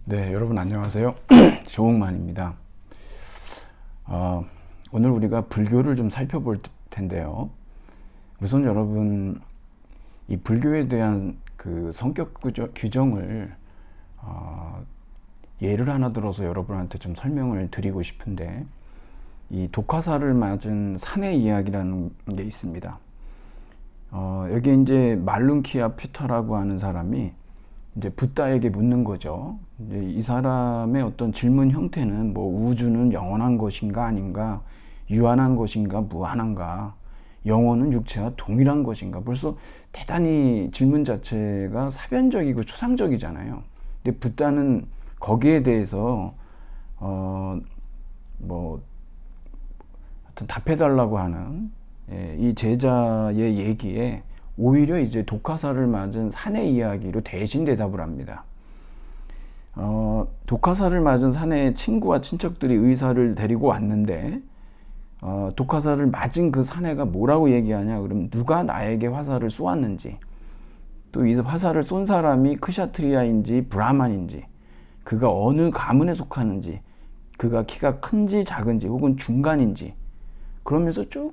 네, 여러분 안녕하세요. 조홍만입니다. 오늘 우리가 불교를 좀 살펴볼 텐데요. 우선 여러분, 이 불교에 대한 그 성격 규정을 예를 하나 들어서 여러분한테 좀 설명을 드리고 싶은데, 이 독화살을 맞은 사내 이야기라는 게 있습니다. 여기 이제 말룬키아 퓨타라고 하는 사람이 이제 붓다에게 묻는 거죠. 이제 이 사람의 어떤 질문 형태는 뭐 우주는 영원한 것인가 아닌가, 유한한 것인가 무한한가, 영혼은 육체와 동일한 것인가. 벌써 대단히 질문 자체가 사변적이고 추상적이잖아요. 근데 붓다는 거기에 대해서 뭐 하여튼 답해달라고 하는 이 제자의 얘기에 오히려 이제 독화살을 맞은 사내 이야기로 대신 대답을 합니다. 독화살을 맞은 사내의 친구와 친척들이 의사를 데리고 왔는데, 독화살을 맞은 그 사내가 뭐라고 얘기하냐, 그럼 누가 나에게 화살을 쏘았는지, 또 이 화살을 쏜 사람이 크샤트리아인지 브라만인지, 그가 어느 가문에 속하는지, 그가 키가 큰지 작은지 혹은 중간인지, 그러면서 쭉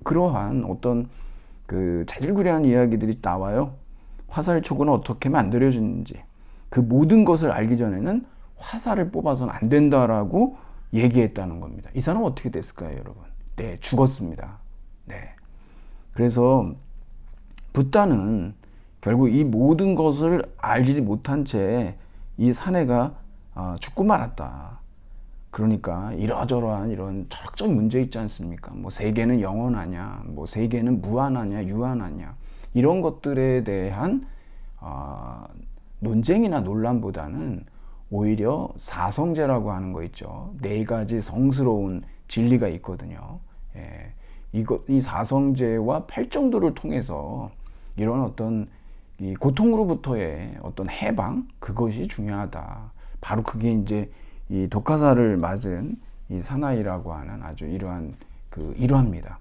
그러한 어떤 그 자질구레한 이야기들이 나와요. 화살촉은 어떻게 만들어지는지, 그 모든 것을 알기 전에는 화살을 뽑아서는 안 된다라고 얘기했다는 겁니다. 이 사람은 어떻게 됐을까요, 여러분? 네, 죽었습니다. 네. 그래서 붓다는 결국 이 모든 것을 알지 못한 채 이 사내가 죽고 말았다. 그러니까 이러저러한 이런 철학적 문제 있지 않습니까? 뭐 세계는 영원하냐, 뭐 세계는 무한하냐, 유한하냐, 이런 것들에 대한 논쟁이나 논란보다는 오히려 사성제라고 하는 거 있죠. 네 가지 성스러운 진리가 있거든요. 이 사성제와 팔정도를 통해서 이런 어떤 이 고통으로부터의 어떤 해방, 그것이 중요하다. 바로 그게 이제 이 독화살을 맞은 이 사나이라고 하는 아주 이러한 그 일화입니다.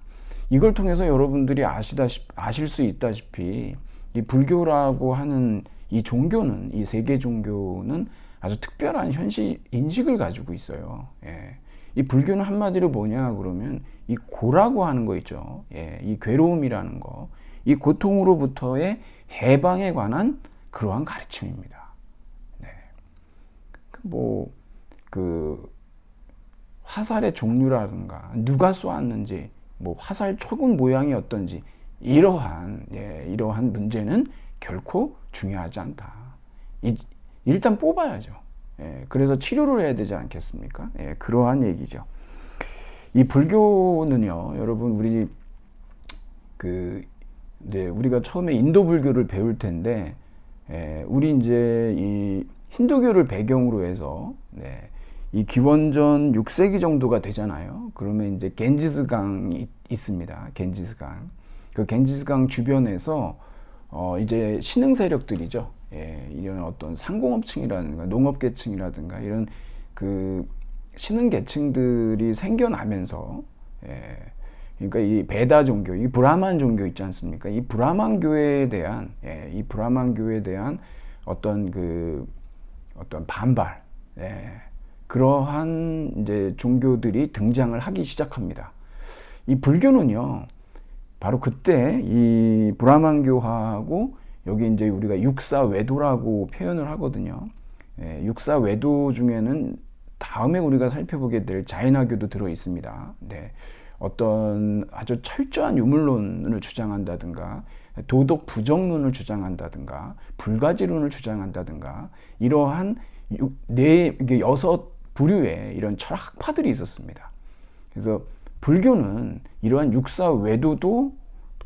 이걸 통해서 여러분들이 아실 수 있다시피 이 불교라고 하는 이 종교는, 이 세계 종교는 아주 특별한 현실 인식을 가지고 있어요. 이 불교는 한마디로 뭐냐 그러면 이 고라고 하는 거 있죠. 이 괴로움이라는 거, 이 고통으로부터의 해방에 관한 그러한 가르침입니다. 네. 그 화살의 종류라든가 누가 쏘았는지, 뭐 화살 촉은 모양이 어떤지, 이러한 문제는 결코 중요하지 않다. 일단 뽑아야죠. 그래서 치료를 해야 되지 않겠습니까? 그러한 얘기죠. 이 불교는요, 여러분, 우리가 처음에 인도 불교를 배울 텐데, 우리 이제 이 힌두교를 배경으로 해서, 이 기원전 6세기 정도가 되잖아요. 그러면 이제 겐지스강이 있습니다. 겐지스강. 그 겐지스강 주변에서 이제 신흥 세력들이죠. 이런 어떤 상공업층이라든가 농업계층이라든가 이런 그 신흥 계층들이 생겨나면서, 그러니까 이 베다 종교, 이 브라만 종교 있지 않습니까? 이 브라만교에 대한 어떤 반발, 그러한 이제 종교들이 등장을 하기 시작합니다. 이 불교는요, 바로 그때 이 브라만교하고 여기 이제 우리가 육사외도라고 표현을 하거든요. 육사외도 중에는 다음에 우리가 살펴보게 될 자인화교도 들어 있습니다. 어떤 아주 철저한 유물론을 주장한다든가, 도덕 부정론을 주장한다든가, 불가지론을 주장한다든가, 이러한 6 부류의 이런 철학파들이 있었습니다. 그래서 불교는 이러한 육사외도도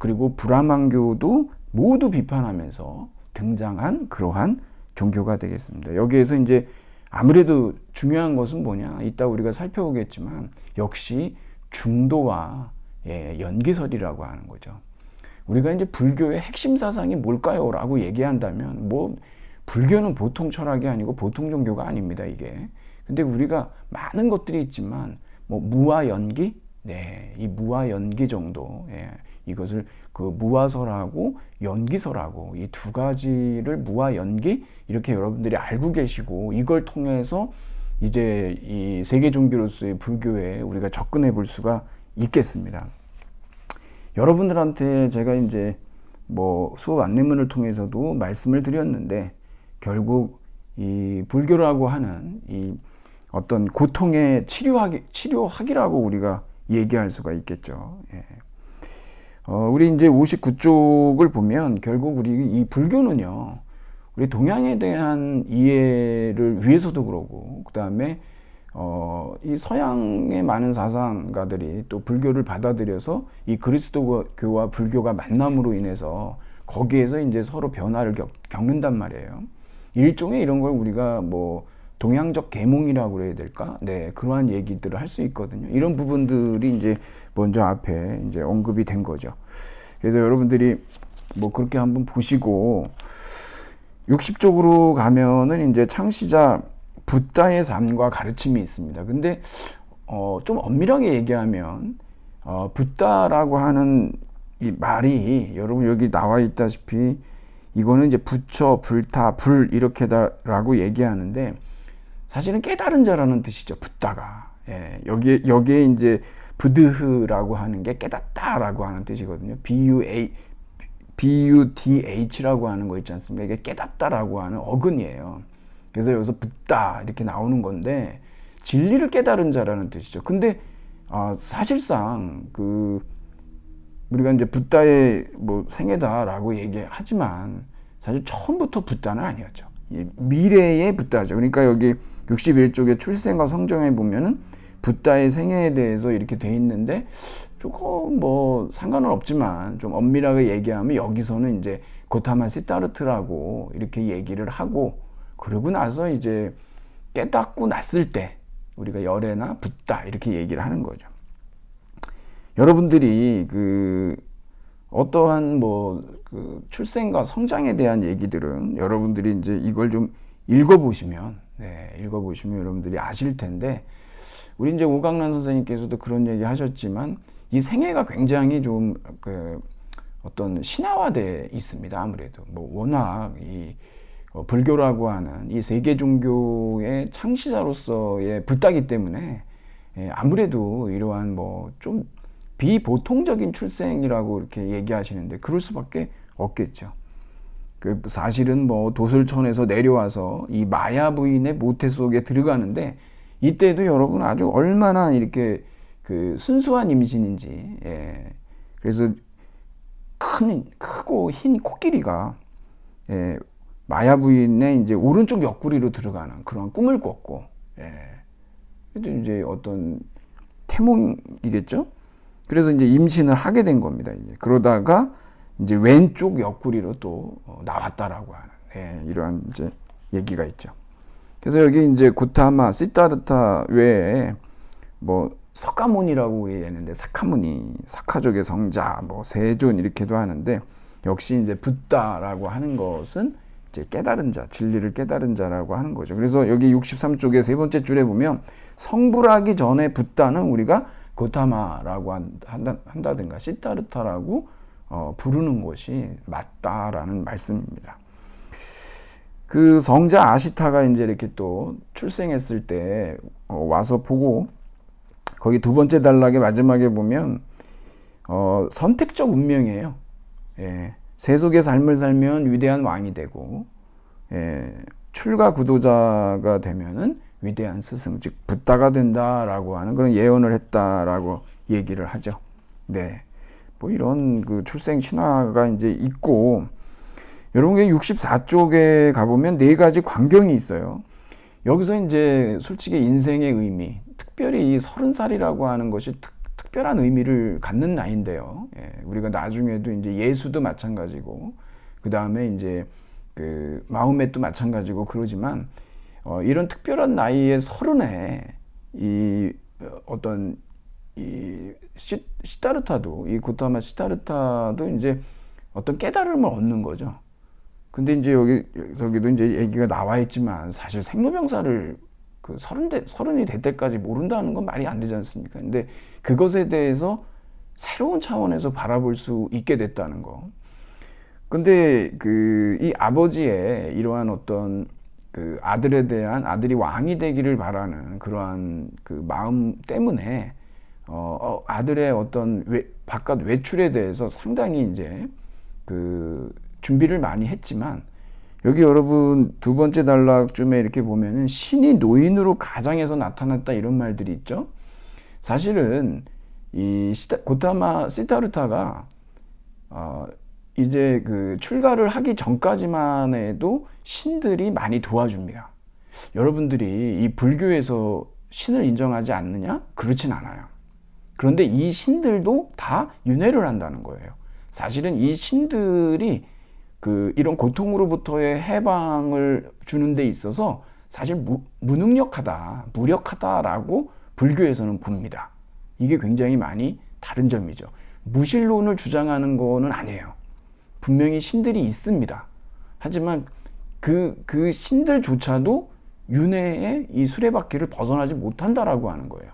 그리고 브라만교도 모두 비판하면서 등장한 그러한 종교가 되겠습니다. 여기에서 이제 아무래도 중요한 것은 뭐냐, 이따 우리가 살펴보겠지만 역시 중도와 연기설이라고 하는 거죠. 우리가 이제 불교의 핵심 사상이 뭘까요? 라고 얘기한다면, 불교는 보통 철학이 아니고 보통 종교가 아닙니다, 이게. 근데 우리가 많은 것들이 있지만, 무와 연기? 이 무와 연기 정도. 이것을 그 무화설하고 연기설하고 이 두 가지를 무와 연기 이렇게 여러분들이 알고 계시고 이걸 통해서 이제 이 세계 종교로서의 불교에 우리가 접근해 볼 수가 있겠습니다. 여러분들한테 제가 이제 뭐 수업 안내문을 통해서도 말씀을 드렸는데 결국 이 불교라고 하는 이 어떤 고통의 치료학이라고 우리가 얘기할 수가 있겠죠. 예. 우리 이제 59쪽을 보면 결국 우리 이 불교는요, 우리 동양에 대한 이해를 위해서도 그러고, 그 다음에 이 서양의 많은 사상가들이 또 불교를 받아들여서 이 그리스도교와 불교가 만남으로 인해서 거기에서 이제 서로 변화를 겪는단 말이에요. 일종의 이런 걸 우리가 뭐 동양적 계몽이라고 그래야 될까? 네, 그러한 얘기들을 할 수 있거든요. 이런 부분들이 이제 먼저 앞에 이제 언급이 된 거죠. 그래서 여러분들이 뭐 그렇게 한번 보시고 60쪽으로 가면은 이제 창시자 붓다의 삶과 가르침이 있습니다. 근데 좀 엄밀하게 얘기하면 붓다라고 하는 이 말이 여러분 여기 나와 있다시피 이거는 이제 부처, 불타, 불 이렇게다라고 얘기하는데 사실은 깨달은 자라는 뜻이죠. 붓다가. 예, 여기에 이제 부드흐라고 하는 게 깨닫다라고 하는 뜻이거든요. BUDH라고 하는 거 있지 않습니까? 이게 깨닫다라고 하는 어근이에요. 그래서 여기서 붓다 이렇게 나오는 건데 진리를 깨달은 자라는 뜻이죠. 근데 사실상 그 우리가 이제 붓다의 뭐 생애다라고 얘기하지만 사실 처음부터 붓다는 아니었죠. 미래의 붓다죠. 그러니까 여기 61쪽의 출생과 성정에 보면은 붓다의 생애에 대해서 이렇게 돼 있는데 조금 뭐 상관은 없지만 좀 엄밀하게 얘기하면 여기서는 이제 고타마 시타르트라고 이렇게 얘기를 하고 그러고 나서 이제 깨닫고 났을 때 우리가 열애나 붓다 이렇게 얘기를 하는 거죠. 여러분들이 그 어떠한 뭐 그 출생과 성장에 대한 얘기들은 여러분들이 이제 이걸 좀 읽어보시면 여러분들이 아실 텐데 우리 이제 오강란 선생님께서도 그런 얘기 하셨지만 이 생애가 굉장히 좀 그 어떤 신화화돼 있습니다. 아무래도 뭐 워낙 이 불교라고 하는 이 세계 종교의 창시자로서의 붓다기 때문에 아무래도 이러한 뭐 좀 비보통적인 출생이라고 이렇게 얘기하시는데 그럴 수밖에 없겠죠. 그 사실은 뭐 도슬천에서 내려와서 이 마야 부인의 모태 속에 들어가는데 이때도 여러분 아주 얼마나 이렇게 그 순수한 임신인지, 예. 그래서 크고 흰 코끼리가 마야 부인의 이제 오른쪽 옆구리로 들어가는 그런 꿈을 꿨고, 그래도 이제 어떤 태몽이겠죠. 그래서 이제 임신을 하게 된 겁니다. 그러다가 이제 왼쪽 옆구리로 또 나왔다라고 하는 이러한 이제 얘기가 있죠. 그래서 여기 이제 고타마, 시타르타 외에 뭐 석가모니라고 우리 얘기했는데 사카모니, 사카족의 성자, 뭐 세존 이렇게도 하는데 역시 이제 붓다라고 하는 것은 이제 깨달은 자, 진리를 깨달은 자라고 하는 거죠. 그래서 여기 63쪽의 세 번째 줄에 보면 성불하기 전에 붓다는 우리가 고타마라고 한다든가 시타르타라고 부르는 것이 맞다라는 말씀입니다. 그 성자 아시타가 이제 이렇게 또 출생했을 때 와서 보고 거기 두 번째 단락의 마지막에 보면 선택적 운명이에요. 세속의 삶을 살면 위대한 왕이 되고 출가 구도자가 되면은 위대한 스승, 즉 붓다가 된다라고 하는 그런 예언을 했다라고 얘기를 하죠. 네, 뭐 이런 그 출생 신화가 이제 있고 여러분 64쪽에 가보면 네 가지 광경이 있어요. 여기서 이제 솔직히 인생의 의미, 특별히 이 30살이라고 하는 것이 특별한 의미를 갖는 나이인데요. 우리가 나중에도 이제 예수도 마찬가지고 그 다음에 이제 그 마호멧도 마찬가지고 그러지만 이런 특별한 나이에 30에 이 어떤 이 시타르타도 이 고타마 시타르타도 이제 어떤 깨달음을 얻는 거죠. 근데 이제 여기도 이제 얘기가 나와 있지만 사실 생로병사를 서른이 될 때까지 모른다는 건 말이 안 되지 않습니까? 근데 그것에 대해서 새로운 차원에서 바라볼 수 있게 됐다는 거. 근데 이 아버지의 이러한 어떤 그 아들에 대한, 아들이 왕이 되기를 바라는 그러한 그 마음 때문에 아들의 어떤 바깥 외출에 대해서 상당히 이제 그 준비를 많이 했지만, 여기 여러분 두 번째 단락쯤에 이렇게 보면은 신이 노인으로 가장에서 나타났다 이런 말들이 있죠. 사실은 이 고타마 시타르타가 이제 그 출가를 하기 전까지만 해도 신들이 많이 도와줍니다. 여러분들이 이 불교에서 신을 인정하지 않느냐? 그렇진 않아요. 그런데 이 신들도 다 윤회를 한다는 거예요. 사실은 이 신들이 이런 고통으로부터의 해방을 주는 데 있어서 사실 무능력하다, 무력하다라고 불교에서는 봅니다. 이게 굉장히 많이 다른 점이죠. 무신론을 주장하는 거는 아니에요. 분명히 신들이 있습니다. 하지만 그 신들조차도 윤회의 이 수레바퀴를 벗어나지 못한다라고 하는 거예요.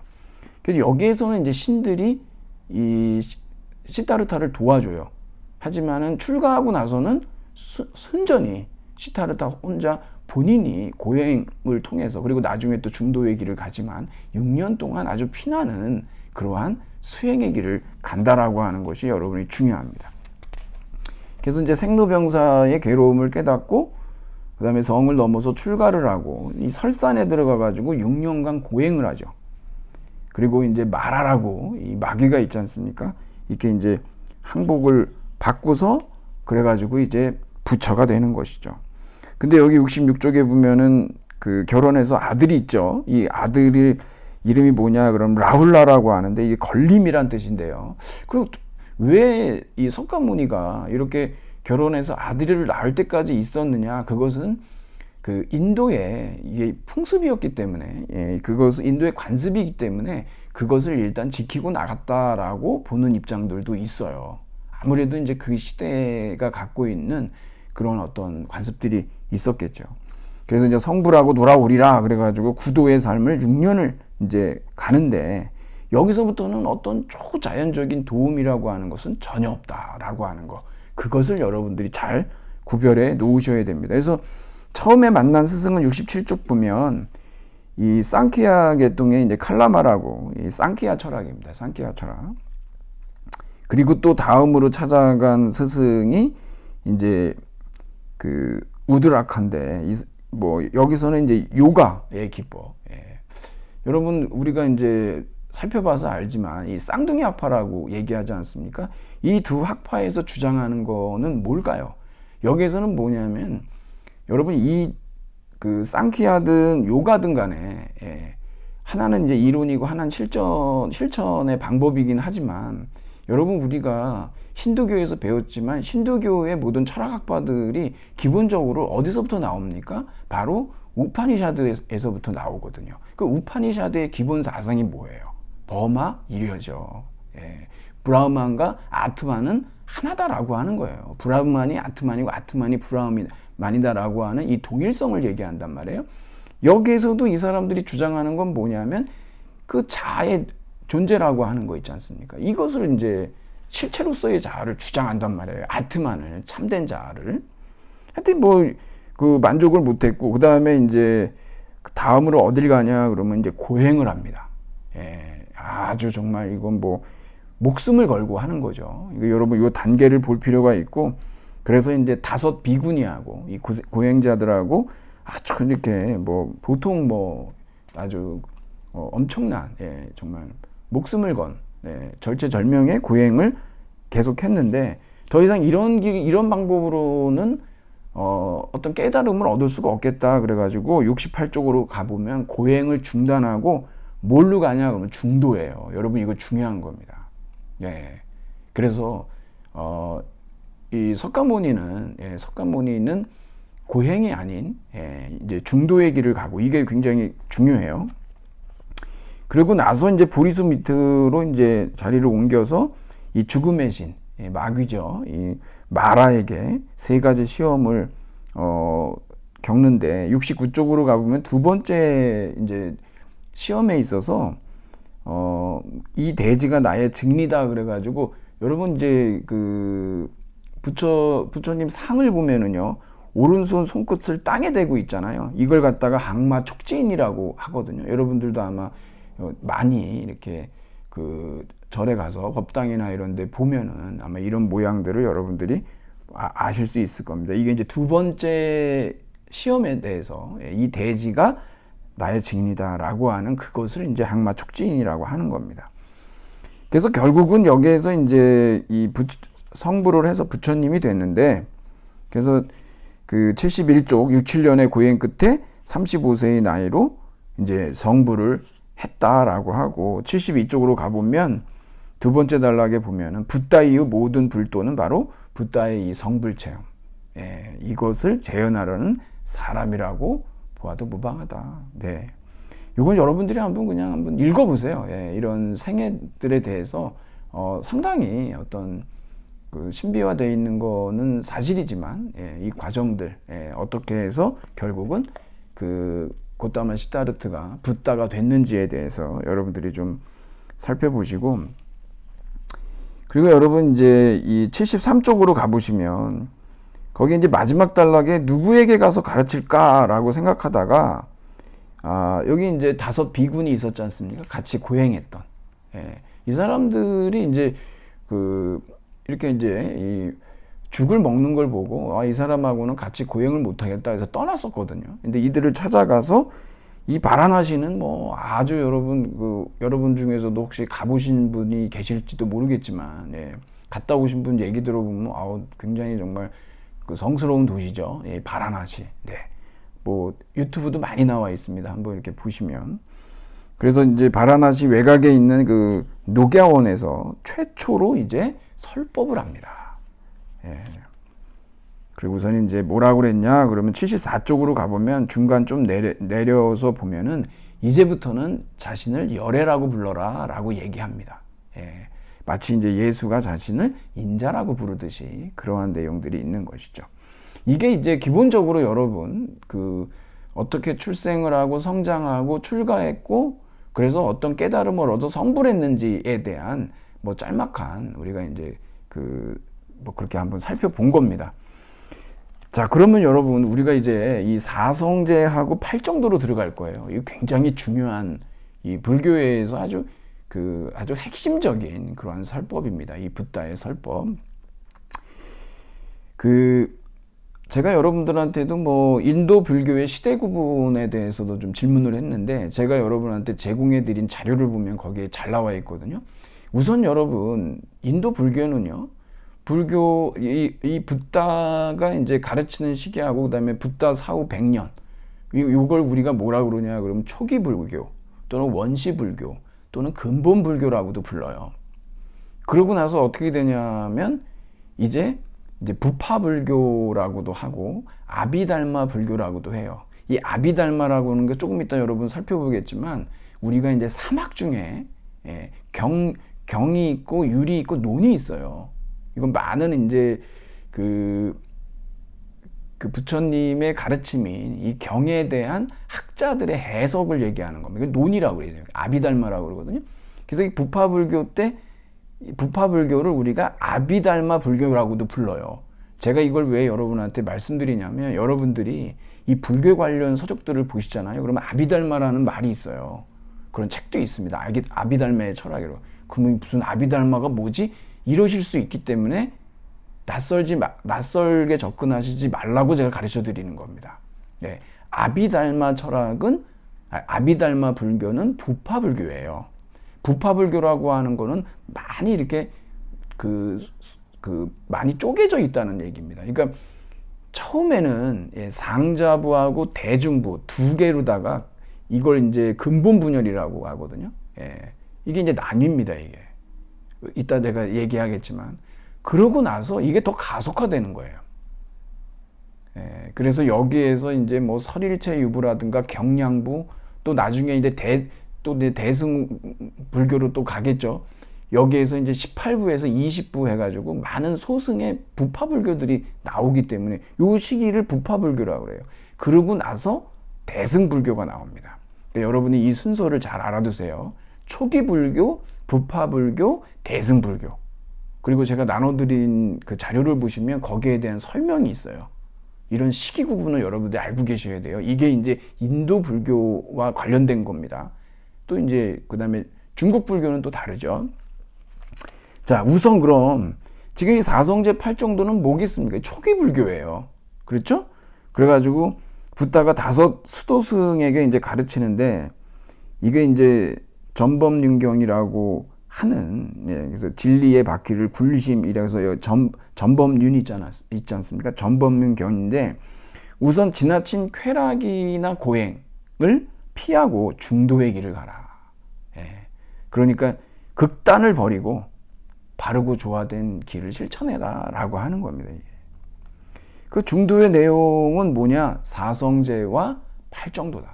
그래서 여기에서는 이제 신들이 이 시타르타를 도와줘요. 하지만은 출가하고 나서는 순전히 시타르타 혼자 본인이 고행을 통해서, 그리고 나중에 또 중도의 길을 가지만 6년 동안 아주 피나는 그러한 수행의 길을 간다라고 하는 것이 여러분이 중요합니다. 그래서 이제 생로병사의 괴로움을 깨닫고 그 다음에 성을 넘어서 출가를 하고 이 설산에 들어가 가지고 6년간 고행을 하죠. 그리고 이제 마라라고 이 마귀가 있지 않습니까? 이렇게 이제 항복을 받고서 그래가지고 이제 부처가 되는 것이죠. 근데 여기 66쪽에 보면은 그 결혼해서 아들이 있죠. 이 아들이 이름이 뭐냐 그러면 라훌라라고 하는데 이게 걸림이란 뜻인데요. 그리고 왜 이 석가모니가 이렇게 결혼해서 아들을 낳을 때까지 있었느냐? 그것은 그 인도의 이게 풍습이었기 때문에, 그것은 인도의 관습이기 때문에 그것을 일단 지키고 나갔다라고 보는 입장들도 있어요. 아무래도 이제 그 시대가 갖고 있는 그런 어떤 관습들이 있었겠죠. 그래서 이제 성불하고 돌아오리라 그래가지고 구도의 삶을 6년을 이제 가는데, 여기서부터는 어떤 초자연적인 도움이라고 하는 것은 전혀 없다라고 하는 거, 그것을 여러분들이 잘 구별해 놓으셔야 됩니다. 그래서 처음에 만난 스승은 67쪽 보면 이 상키야 계통의 이제 칼라마라고, 이 상키야 철학입니다. 상키야 철학. 그리고 또 다음으로 찾아간 스승이 이제 그 우드라카인데, 뭐 여기서는 이제 요가의 기법. 여러분 우리가 이제 살펴봐서 알지만 이 쌍둥이 학파라고 얘기하지 않습니까? 이 두 학파에서 주장하는 거는 뭘까요? 여기에서는 뭐냐면, 여러분 이 그 상키야든 요가든 간에 하나는 이제 이론이고 하나는 실천의 방법이긴 하지만, 여러분 우리가 힌두교에서 배웠지만 힌두교의 모든 철학학파들이 기본적으로 어디서부터 나옵니까? 바로 우파니샤드에서부터 나오거든요. 그 우파니샤드의 기본 사상이 뭐예요? 버마 일여죠. 브라흐만과 아트만은 하나다라고 하는 거예요. 브라흐만이 아트만이고 아트만이 브라흐만이다라고 하는 이 동일성을 얘기한단 말이에요. 여기에서도 이 사람들이 주장하는 건 뭐냐면 그 자아의 존재라고 하는 거 있지 않습니까? 이것을 이제 실체로서의 자아를 주장한단 말이에요. 아트만을, 참된 자아를. 하여튼 뭐 그 만족을 못했고, 그 다음에 이제 다음으로 어딜 가냐 그러면 이제 고행을 합니다. 아주 정말 이건 뭐 목숨을 걸고 하는 거죠. 이거 여러분 이 단계를 볼 필요가 있고, 그래서 이제 5 비구니하고 이 고행자들하고 아주 이렇게 뭐 보통 뭐 아주 엄청난 정말 목숨을 건 절체절명의 고행을 계속했는데, 더 이상 이런 방법으로는 어떤 깨달음을 얻을 수가 없겠다. 그래가지고 68쪽으로 가보면 고행을 중단하고 뭘로 가냐 그러면 중도예요. 여러분 이거 중요한 겁니다. 그래서 이 석가모니는 고행이 아닌 이제 중도의 길을 가고, 이게 굉장히 중요해요. 그리고 나서 이제 보리스 밑으로 이제 자리를 옮겨서 이 죽음의 신, 마귀죠. 이 마라에게 3가지 시험을 겪는데, 69쪽으로 가보면 두 번째 이제 시험에 있어서 이 대지가 나의 증리다 그래가지고 여러분 이제 그 부처님 상을 보면은요 오른손 손끝을 땅에 대고 있잖아요. 이걸 갖다가 항마 촉진이라고 하거든요. 여러분들도 아마 많이 이렇게 그 절에 가서 법당이나 이런 데 보면은 아마 이런 모양들을 여러분들이 아실 수 있을 겁니다. 이게 이제 두 번째 시험에 대해서 이 대지가 나의 증인이다라고 하는 그것을 이제 항마 촉진이라고 하는 겁니다. 그래서 결국은 여기에서 이제 이 성불을 해서 부처님이 됐는데, 그래서 그 71쪽 6, 7년의 고행 끝에 35세의 나이로 이제 성불을 했다라고 하고, 72쪽으로 가보면 두 번째 단락에 보면은 붓다 이후 모든 불도는 바로 붓다의 이 성불 체험, 이것을 재현하려는 사람이라고 보아도 무방하다. 네. 이건 여러분들이 한번 읽어보세요. 이런 생애들에 대해서 상당히 어떤 그 신비화되어 있는 거는 사실이지만 이 과정들 어떻게 해서 결국은 그 고타마 시다르트가 붓다가 됐는지에 대해서 여러분들이 좀 살펴보시고, 그리고 여러분 이제 이 73쪽으로 가보시면 거기 이제 마지막 단락에 누구에게 가서 가르칠까라고 생각하다가 여기 이제 5 비군이 있었지 않습니까? 같이 고행했던. 이 사람들이 이제 이렇게 이제 이 죽을 먹는 걸 보고 이 사람하고는 같이 고행을 못 하겠다 해서 떠났었거든요. 근데 이들을 찾아가서 이 바라나시는 뭐 아주 여러분 중에서도 혹시 가보신 분이 계실지도 모르겠지만 갔다 오신 분 얘기 들어보면 굉장히 정말 그 성스러운 도시죠. 바라나시. 네. 뭐 유튜브도 많이 나와 있습니다. 한번 이렇게 보시면. 그래서 이제 바라나시 외곽에 있는 그 녹야원에서 최초로 이제 설법을 합니다. 그리고선 이제 뭐라고 그랬냐? 그러면 74쪽으로 가보면 중간 좀 내려서 보면은 이제부터는 자신을 열애라고 불러라라고 얘기합니다. 마치 이제 예수가 자신을 인자라고 부르듯이 그러한 내용들이 있는 것이죠. 이게 이제 기본적으로 여러분 어떻게 출생을 하고 성장하고 출가했고 그래서 어떤 깨달음을 얻어 성불했는지에 대한 뭐 짤막한 우리가 이제 뭐 그렇게 한번 살펴본 겁니다. 자, 그러면 여러분 우리가 이제 이 사성제하고 팔정도로 들어갈 거예요. 이거 굉장히 중요한 이 불교에서 아주 핵심적인 그러한 설법입니다. 이 붓다의 설법. 제가 여러분들한테도 뭐 인도 불교의 시대 구분에 대해서도 좀 질문을 했는데 제가 여러분한테 제공해 드린 자료를 보면 거기에 잘 나와 있거든요. 우선 여러분 인도 불교는요. 이 붓다가 이제 가르치는 시기하고 그다음에 붓다 사후 100년 이걸 우리가 뭐라 그러냐 그러면 초기 불교 또는 원시 불교 또는 근본 불교라고도 불러요. 그러고 나서 어떻게 되냐면 이제 부파 불교라고도 하고 아비달마 불교라고도 해요. 이 아비달마라고 하는 게 조금 이따 여러분 살펴보겠지만 우리가 이제 사막 중에 경이 있고 율이 있고 논이 있어요. 이건 많은 이제 부처님의 가르침인 이 경에 대한 학자들의 해석을 얘기하는 겁니다. 논이라고 그래요. 아비달마라고 그러거든요. 그래서 이 부파 불교를 우리가 아비달마 불교라고도 불러요. 제가 이걸 왜 여러분한테 말씀드리냐면 여러분들이 이 불교 관련 서적들을 보시잖아요. 그러면 아비달마라는 말이 있어요. 그런 책도 있습니다. 아비달마의 철학이라고. 그러면 무슨 아비달마가 뭐지? 이러실 수 있기 때문에 낯설게 접근하시지 말라고 제가 가르쳐 드리는 겁니다. 네. 아비달마 불교는 부파 불교예요. 부파 불교라고 하는 거는 많이 이렇게 많이 쪼개져 있다는 얘기입니다. 그러니까 처음에는 상자부하고 대중부 두 개로다가 이걸 이제 근본 분열이라고 하거든요. 이게 이제 나뉩니다, 이게. 이따 내가 얘기하겠지만. 그러고 나서 이게 더 가속화되는 거예요. 그래서 여기에서 이제 뭐 설일체 유부라든가 경량부 또 나중에 이제 대승 불교로 또 가겠죠. 여기에서 이제 18부에서 20부 해가지고 많은 소승의 부파 불교들이 나오기 때문에 요 시기를 부파 불교라고 그래요. 그러고 나서 대승 불교가 나옵니다. 그러니까 여러분이 이 순서를 잘 알아두세요. 초기 불교, 부파 불교, 대승 불교. 그리고 제가 나눠드린 그 자료를 보시면 거기에 대한 설명이 있어요. 이런 시기 구분을 여러분들이 알고 계셔야 돼요. 이게 이제 인도 불교와 관련된 겁니다. 또 이제 그 다음에 중국 불교는 또 다르죠. 자, 우선 그럼 지금 이 사성제 8정도는 뭐겠습니까? 초기 불교예요. 그렇죠? 그래가지고 붓다가 5 수도승에게 이제 가르치는데, 이게 이제 전범윤경이라고 하는, 그래서 진리의 바퀴를 굴심이라고 해서 전범윤 있지 않습니까? 전범윤경인데, 우선 지나친 쾌락이나 고행을 피하고 중도의 길을 가라. 그러니까 극단을 버리고 바르고 조화된 길을 실천해라 라고 하는 겁니다. 그 중도의 내용은 뭐냐? 사성제와 8정도다.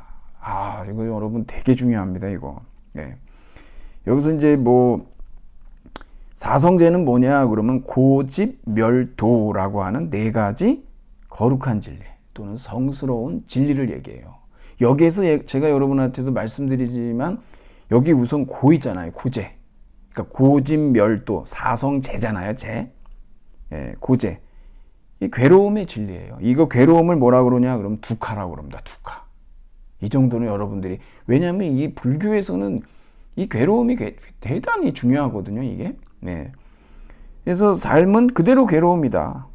이거 여러분 되게 중요합니다, 이거. 여기서 이제 뭐 사성제는 뭐냐 그러면 고집멸도라고 하는 4가지 거룩한 진리 또는 성스러운 진리를 얘기해요. 여기에서 제가 여러분한테도 말씀드리지만, 여기 우선 고 있잖아요. 고제. 그러니까 고집멸도, 사성제잖아요. 제. 고제. 이 괴로움의 진리예요. 이거 괴로움을 뭐라 그러냐 그러면 두카라고 그럽니다. 두카. 이 정도는 여러분들이, 왜냐하면 이 불교에서는 이 괴로움이 대단히 중요하거든요, 이게. 그래서 삶은 그대로 괴로움이다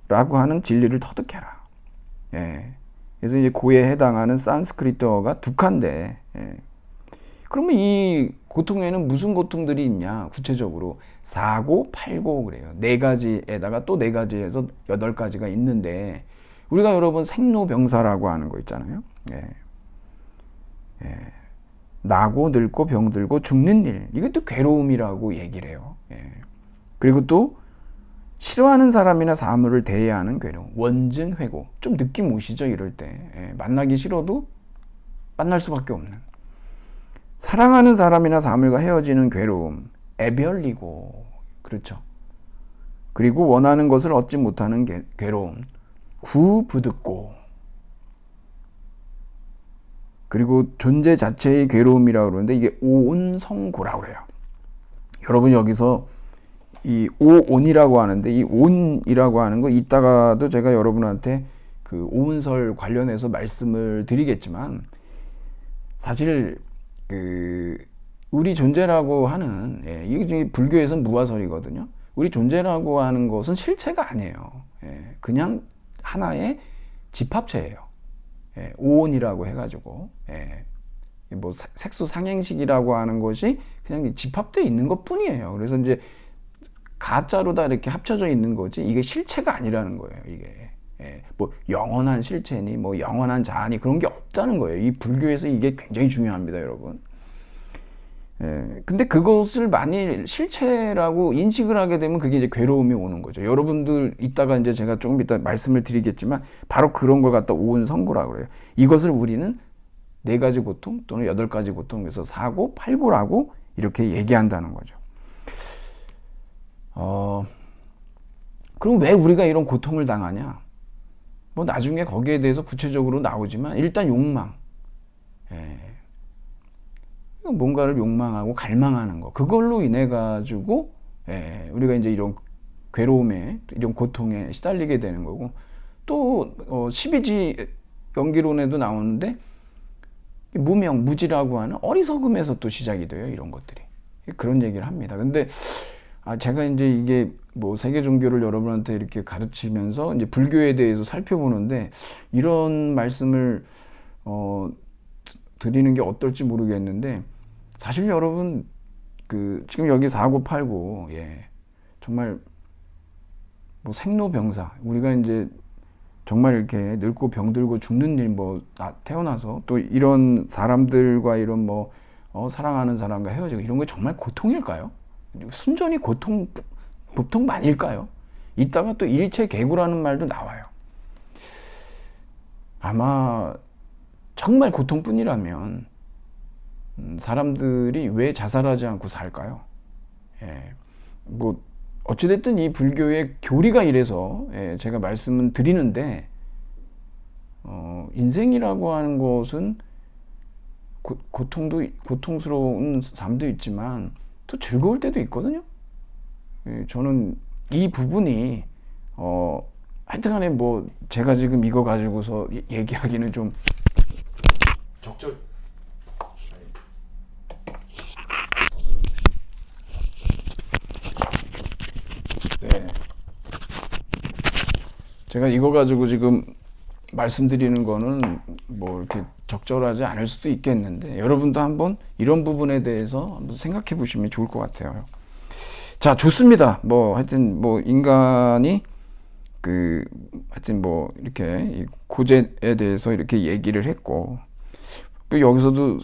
라고 하는 진리를 터득해라. 그래서 이제 고에 해당하는 산스크리트어가 두카인데, 그러면 이 고통에는 무슨 고통들이 있냐? 구체적으로 사고, 팔고 그래요. 4가지에다가 또 4가지에서 8가지가 있는데, 우리가 여러분 생로병사라고 하는 거 있잖아요. 나고 늙고 병들고 죽는 일, 이것도 괴로움이라고 얘기를 해요. 그리고 또 싫어하는 사람이나 사물을 대해야 하는 괴로움, 원증회고. 좀 느낌 오시죠? 이럴 때 만나기 싫어도 만날 수밖에 없는, 사랑하는 사람이나 사물과 헤어지는 괴로움, 애별리고. 그렇죠. 그리고 원하는 것을 얻지 못하는 괴로움, 구부득고. 그리고 존재 자체의 괴로움이라고 그러는데, 이게 오온성고라고 그래요. 여러분 여기서 이 오온이라고 하는데, 이 온이라고 하는 거 이따가도 제가 여러분한테 그 오은설 관련해서 말씀을 드리겠지만, 사실 우리 존재라고 하는, 이게 불교에서는 무아설이거든요. 우리 존재라고 하는 것은 실체가 아니에요. 그냥 하나의 집합체예요. 오온이라고 해가지고, 뭐 색수 상행식이라고 하는 것이 그냥 집합되어 있는 것 뿐이에요. 그래서 이제 가짜로 다 이렇게 합쳐져 있는 거지, 이게 실체가 아니라는 거예요. 이게 뭐 영원한 실체니 뭐 영원한 자아니 그런 게 없다는 거예요. 이 불교에서 이게 굉장히 중요합니다, 여러분. 근데 그것을 만일 실체라고 인식을 하게 되면 그게 이제 괴로움이 오는 거죠. 여러분들 이따가 이제 제가 조금 이따 말씀을 드리겠지만, 바로 그런 걸 갖다 오은성고라고 그래요. 이것을 우리는 4가지 고통 또는 8가지 고통, 그래서 사고, 팔고라고 이렇게 얘기한다는 거죠. 그럼 왜 우리가 이런 고통을 당하냐? 뭐 나중에 거기에 대해서 구체적으로 나오지만, 일단 욕망. 뭔가를 욕망하고 갈망하는 거, 그걸로 인해 가지고 우리가 이제 이런 괴로움에, 이런 고통에 시달리게 되는 거고, 또 12지 연기론에도 나오는데 무명, 무지라고 하는 어리석음에서 또 시작이 돼요, 이런 것들이. 그런 얘기를 합니다. 근데 제가 이제 이게 뭐 세계 종교를 여러분한테 이렇게 가르치면서 이제 불교에 대해서 살펴보는데, 이런 말씀을 드리는 게 어떨지 모르겠는데, 사실 여러분 지금 여기 사고 팔고, 정말 뭐 생로병사, 우리가 이제 정말 이렇게 늙고 병들고 죽는 일, 뭐 태어나서 또 이런 사람들과 이런 뭐 사랑하는 사람과 헤어지고, 이런 게 정말 고통일까요? 순전히 보통만일까요? 이따가 또 일체계구라는 말도 나와요. 아마 정말 고통뿐이라면 사람들이 왜 자살하지 않고 살까요? 뭐 어찌됐든 이 불교의 교리가 이래서 제가 말씀은 드리는데, 인생이라고 하는 것은 고통스러운 삶도 있지만 또 즐거울 때도 있거든요. 저는 이 부분이 하여튼간에 뭐 제가 지금 이거 가지고서 얘기하기는 좀 적절. 네. 제가 이거 가지고 지금 말씀드리는 거는 뭐 이렇게 적절하지 않을 수도 있겠는데 여러분도 한번 이런 부분에 대해서 한번 생각해 보시면 좋을 것 같아요. 자, 좋습니다. 뭐 하여튼 뭐 인간이 하여튼 뭐 이렇게 이 고제에 대해서 이렇게 얘기를 했고, 또 여기서도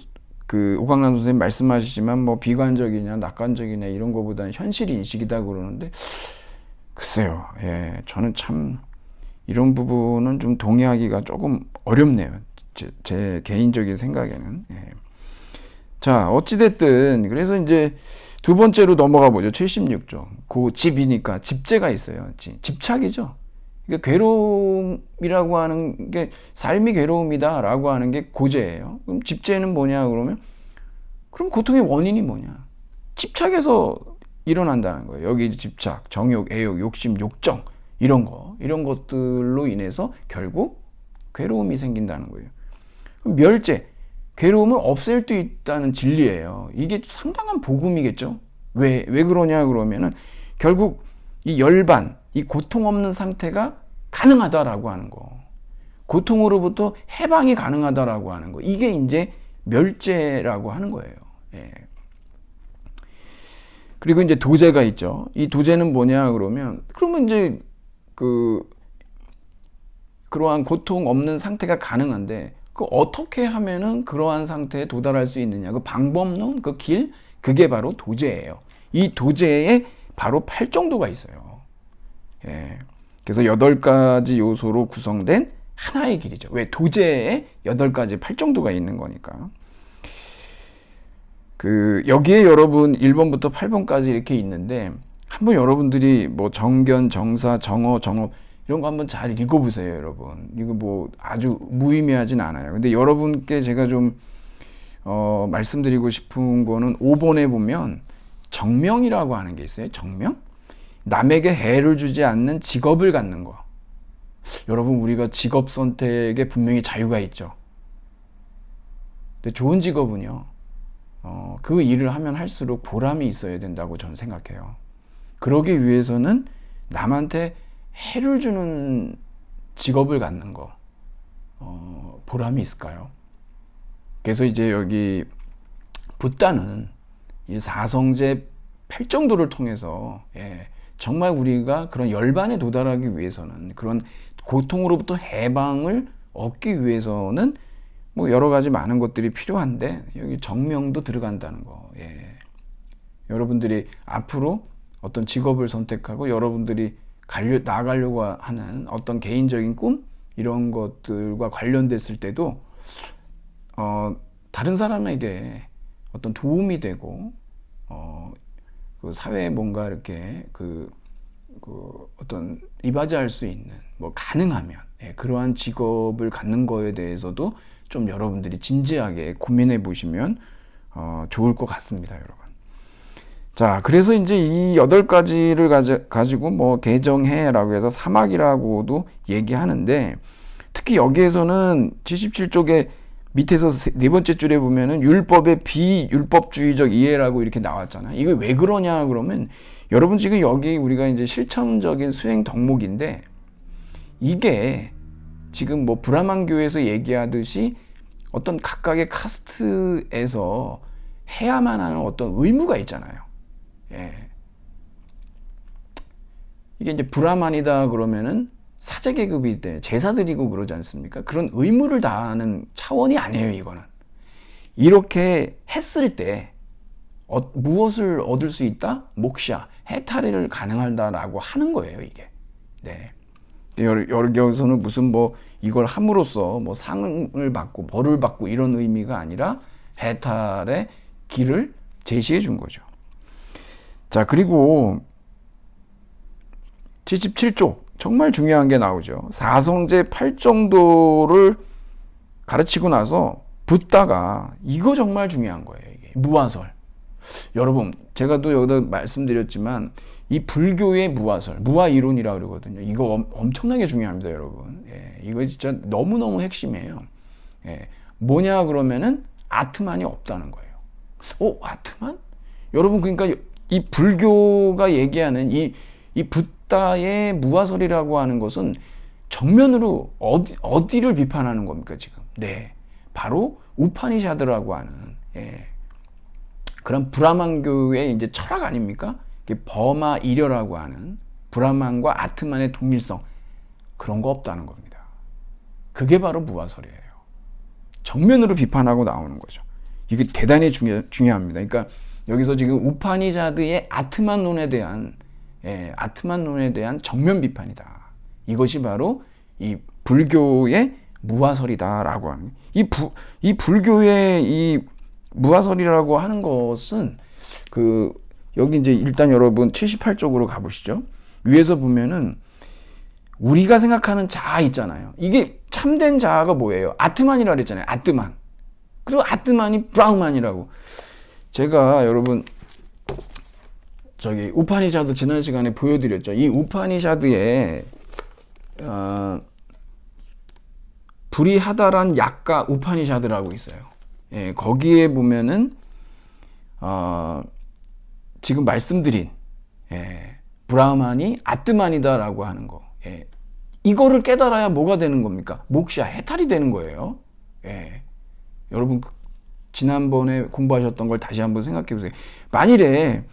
오광남 선생님 말씀하시지만 뭐 비관적이냐 낙관적이냐 이런 거보다는 현실 인식이다 그러는데, 글쎄요, 예, 저는 참 이런 부분은 좀 동의하기가 조금 어렵네요. 제 개인적인 생각에는. 예. 자, 어찌됐든 그래서 이제 두 번째로 넘어가 보죠. 76조. 그 집이니까 집재가 있어요. 집착이죠. 그러니까 괴로움이라고 하는 게, 삶이 괴로움이다라고 하는 게 고재예요. 그럼 집재는 뭐냐 그러면, 그럼 고통의 원인이 뭐냐? 집착에서 일어난다는 거예요. 여기 집착, 정욕, 애욕, 욕심, 욕정 이런 것들로 인해서 결국 괴로움이 생긴다는 거예요. 그럼 멸제, 괴로움을 없앨 수 있다는 진리예요. 이게 상당한 복음이겠죠. 왜 그러냐 그러면은 결국 이 열반, 이 고통 없는 상태가 가능하다라고 하는 거, 고통으로부터 해방이 가능하다라고 하는 거, 이게 이제 멸제라고 하는 거예요. 예. 그리고 이제 도제가 있죠. 이 도제는 뭐냐 그러면, 그러면 이제 그러한 고통 없는 상태가 가능한데, 어떻게 하면은 그러한 상태에 도달할 수 있느냐, 그 방법론, 그 길, 그게 바로 도제예요. 이 도제에 바로 8정도가 있어요. 예. 그래서 8가지 요소로 구성된 하나의 길이죠. 왜? 도제에 8가지 8정도가 있는 거니까. 여기에 여러분 1번부터 8번까지 이렇게 있는데, 한번 여러분들이 뭐 정견, 정사, 정어, 정업 이런 거 한번 잘 읽어보세요, 여러분. 이거 뭐 아주 무의미하진 않아요. 근데 여러분께 제가 좀 말씀드리고 싶은 거는 5번에 보면 정명이라고 하는 게 있어요. 정명? 남에게 해를 주지 않는 직업을 갖는 거. 여러분, 우리가 직업 선택에 분명히 자유가 있죠. 근데 좋은 직업은요, 그 일을 하면 할수록 보람이 있어야 된다고 저는 생각해요. 그러기 위해서는 남한테 해를 주는 직업을 갖는 거, 보람이 있을까요? 그래서 이제 여기 붓다는 이 사성제 8정도를 통해서, 예, 정말 우리가 그런 열반에 도달하기 위해서는, 그런 고통으로부터 해방을 얻기 위해서는 뭐 여러 가지 많은 것들이 필요한데, 여기 정명도 들어간다는 거. 예. 여러분들이 앞으로 어떤 직업을 선택하고 여러분들이 나가려고 하는 어떤 개인적인 꿈, 이런 것들과 관련됐을 때도 다른 사람에게 어떤 도움이 되고, 그 사회에 뭔가 이렇게 어떤 이바지할 수 있는, 뭐 가능하면, 예, 그러한 직업을 갖는 거에 대해서도 좀 여러분들이 진지하게 고민해 보시면 좋을 것 같습니다, 여러분. 자, 그래서 이제 이 8가지를 가지고 뭐 개정해라고 해서 사막이라고도 얘기하는데, 특히 여기에서는 77쪽에 밑에서 네 번째 줄에 보면은 율법의 비율법주의적 이해라고 이렇게 나왔잖아요. 이게 왜 그러냐 그러면, 여러분 지금 여기 우리가 이제 실천적인 수행 덕목인데, 이게 지금 뭐 브라만교에서 얘기하듯이 어떤 각각의 카스트에서 해야만 하는 어떤 의무가 있잖아요. 예. 이게 이제 브라만이다 그러면은 사제 계급이 때 제사 드리고 그러지 않습니까? 그런 의무를 다하는 차원이 아니에요, 이거는. 이렇게 했을 때 무엇을 얻을 수 있다? 목샤, 해탈을 가능하다라고 하는 거예요, 이게. 네. 여기서는 무슨 뭐 이걸 함으로써 뭐 상을 받고 벌을 받고 이런 의미가 아니라 해탈의 길을 제시해 준 거죠. 자, 그리고 77쪽 정말 중요한 게 나오죠. 사성제 8정도를 가르치고 나서 붓다가 이거 정말 중요한 거예요. 이게 무화설. 여러분, 제가 또 여기다 말씀드렸지만 이 불교의 무화설, 무화이론이라고 그러거든요. 이거 엄청나게 중요합니다, 여러분. 예, 이거 진짜 너무너무 핵심이에요. 예, 뭐냐 그러면은 아트만이 없다는 거예요. 아트만? 여러분, 그러니까 이 불교가 얘기하는 이 붓다의 무화설이라고 하는 것은 정면으로 어디를 비판하는 겁니까, 지금? 네. 바로 우파니샤드라고 하는, 예, 그런 브라만교의 이제 철학 아닙니까? 버마 이려라고 하는 브라만과 아트만의 동일성, 그런 거 없다는 겁니다. 그게 바로 무화설이에요. 정면으로 비판하고 나오는 거죠. 이게 대단히 중요합니다. 그러니까 여기서 지금 우파니샤드의 아트만론에 대한 정면 비판이다. 이것이 바로 이 불교의 무화설이다라고 하는, 이 불교의 이 무화설이라고 하는 것은 여기 이제 일단 여러분 78쪽으로 가보시죠. 위에서 보면은 우리가 생각하는 자아 있잖아요. 이게 참된 자아가 뭐예요? 아트만이라고 그랬잖아요. 아트만. 그리고 아트만이 브라흐만이라고. 제가 여러분 우파니샤드 지난 시간에 보여드렸죠. 이 우파니샤드에 브리하다란 약가 우파니샤드라고 있어요. 예, 거기에 보면은 지금 말씀드린 브라흐만이 아트만이다라고 하는 거. 예, 이거를 깨달아야 뭐가 되는 겁니까? 목샤, 해탈이 되는 거예요. 예, 여러분 지난번에 공부하셨던 걸 다시 한번 생각해 보세요. 만일에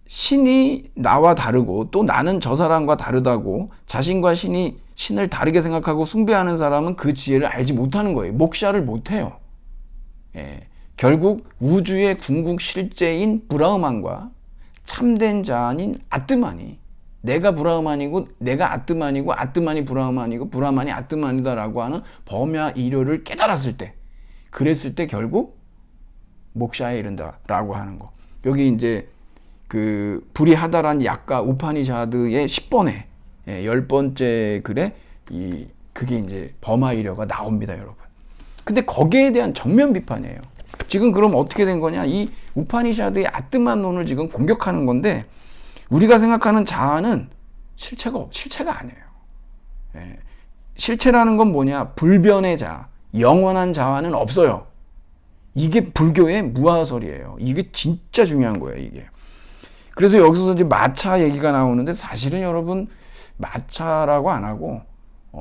신이 나와 다르고 또 나는 저 사람과 다르다고 자신과 신을 다르게 생각하고 숭배하는 사람은 그 지혜를 알지 못하는 거예요. 목샤를 못해요. 예, 결국 우주의 궁극 실제인 브라흐만과 참된 자아인 아트만이, 내가 브라흐만이고 내가 아트만이고 아트만이 브라흐만이고 브라흐만이 아트만이다라고 하는 범야 이료를 깨달았을 때, 그랬을 때 결국 목샤에 이른다라고 하는 거. 여기 이제 브리하다란 약가 우파니샤드의 10번에 10번째 글에 그게 이제 범하 이료가 나옵니다, 여러분. 근데 거기에 대한 정면 비판이에요. 지금 그럼 어떻게 된 거냐? 이 우파니샤드의 아트만론을 지금 공격하는 건데, 우리가 생각하는 자아는 실체가 아니에요. 예. 실체라는 건 뭐냐? 불변의 자아, 영원한 자아는 없어요. 이게 불교의 무화설이에요. 이게 진짜 중요한 거예요, 이게. 그래서 여기서 이제 마차 얘기가 나오는데, 사실은 여러분 마차라고 안 하고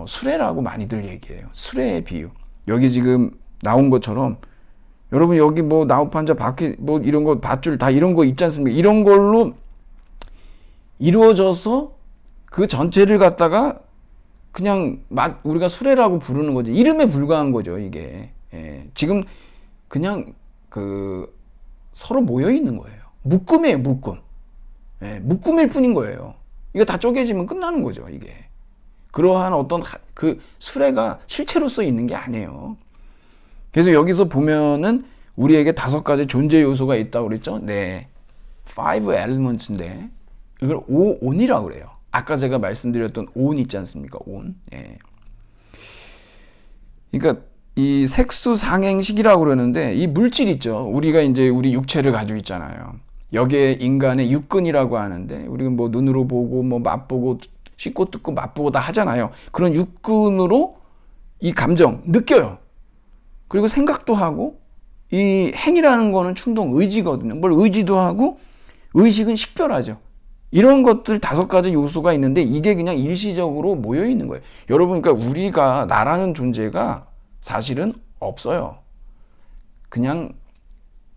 수레라고 많이들 얘기해요. 수레의 비유. 여기 지금 나온 것처럼 여러분 여기 뭐 나우판자 바퀴 뭐 이런 거 밧줄 다 이런 거 있지 않습니까? 이런 걸로 이루어져서 그 전체를 갖다가 그냥 우리가 수레라고 부르는 거지. 이름에 불과한 거죠, 이게. 예, 지금 그냥 서로 모여 있는 거예요. 묶음이에요, 묶음. 예, 묶음일 뿐인 거예요. 이거 다 쪼개지면 끝나는 거죠, 이게. 그러한 어떤 수레가 실체로서 있는 게 아니에요. 그래서 여기서 보면은 우리에게 5가지 존재 요소가 있다고 그랬죠? 네. 5 elements인데 이걸 온이라고 그래요. 아까 제가 말씀드렸던 온 있지 않습니까? 온. 예. 그러니까 이 색수상행식이라고 그러는데, 이 물질 있죠. 우리가 이제 우리 육체를 가지고 있잖아요. 여기에 인간의 육근이라고 하는데, 우리가 뭐 눈으로 보고 뭐 맛보고 씻고 뜯고 맛보고 다 하잖아요. 그런 육근으로 이 감정 느껴요. 그리고 생각도 하고, 이 행이라는 거는 충동, 의지거든요. 뭘 의지도 하고, 의식은 식별하죠. 이런 것들 5가지 요소가 있는데, 이게 그냥 일시적으로 모여 있는 거예요. 여러분, 그러니까 우리가, 나라는 존재가 사실은 없어요. 그냥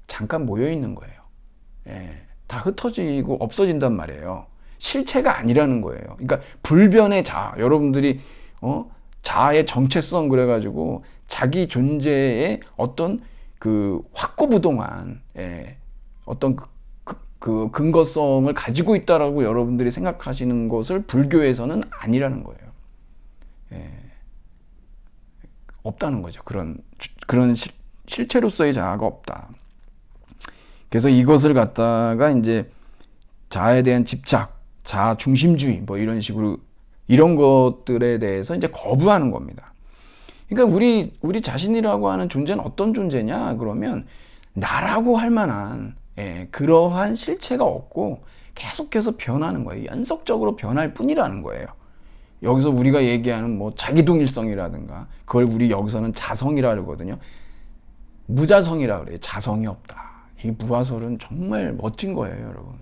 잠깐 모여 있는 거예요. 예, 다 흩어지고 없어진단 말이에요. 실체가 아니라는 거예요. 그러니까 불변의 자아, 여러분들이 자아의 정체성 그래가지고 자기 존재의 어떤 확고부동한 어떤 그 근거성을 가지고 있다라고 여러분들이 생각하시는 것을 불교에서는 아니라는 거예요. 예, 없다는 거죠. 그런 실체로서의 자아가 없다. 그래서 이것을 갖다가 이제 자아에 대한 집착, 자아 중심주의 뭐 이런 식으로 이런 것들에 대해서 이제 거부하는 겁니다. 그러니까 우리 자신이라고 하는 존재는 어떤 존재냐 그러면 나라고 할 만한 그러한 실체가 없고 계속해서 변하는 거예요. 연속적으로 변할 뿐이라는 거예요. 여기서 우리가 얘기하는 뭐 자기동일성이라든가 그걸 우리 여기서는 자성이라 그러거든요. 무자성이라 그래요. 자성이 없다. 이 무아설은 정말 멋진 거예요, 여러분.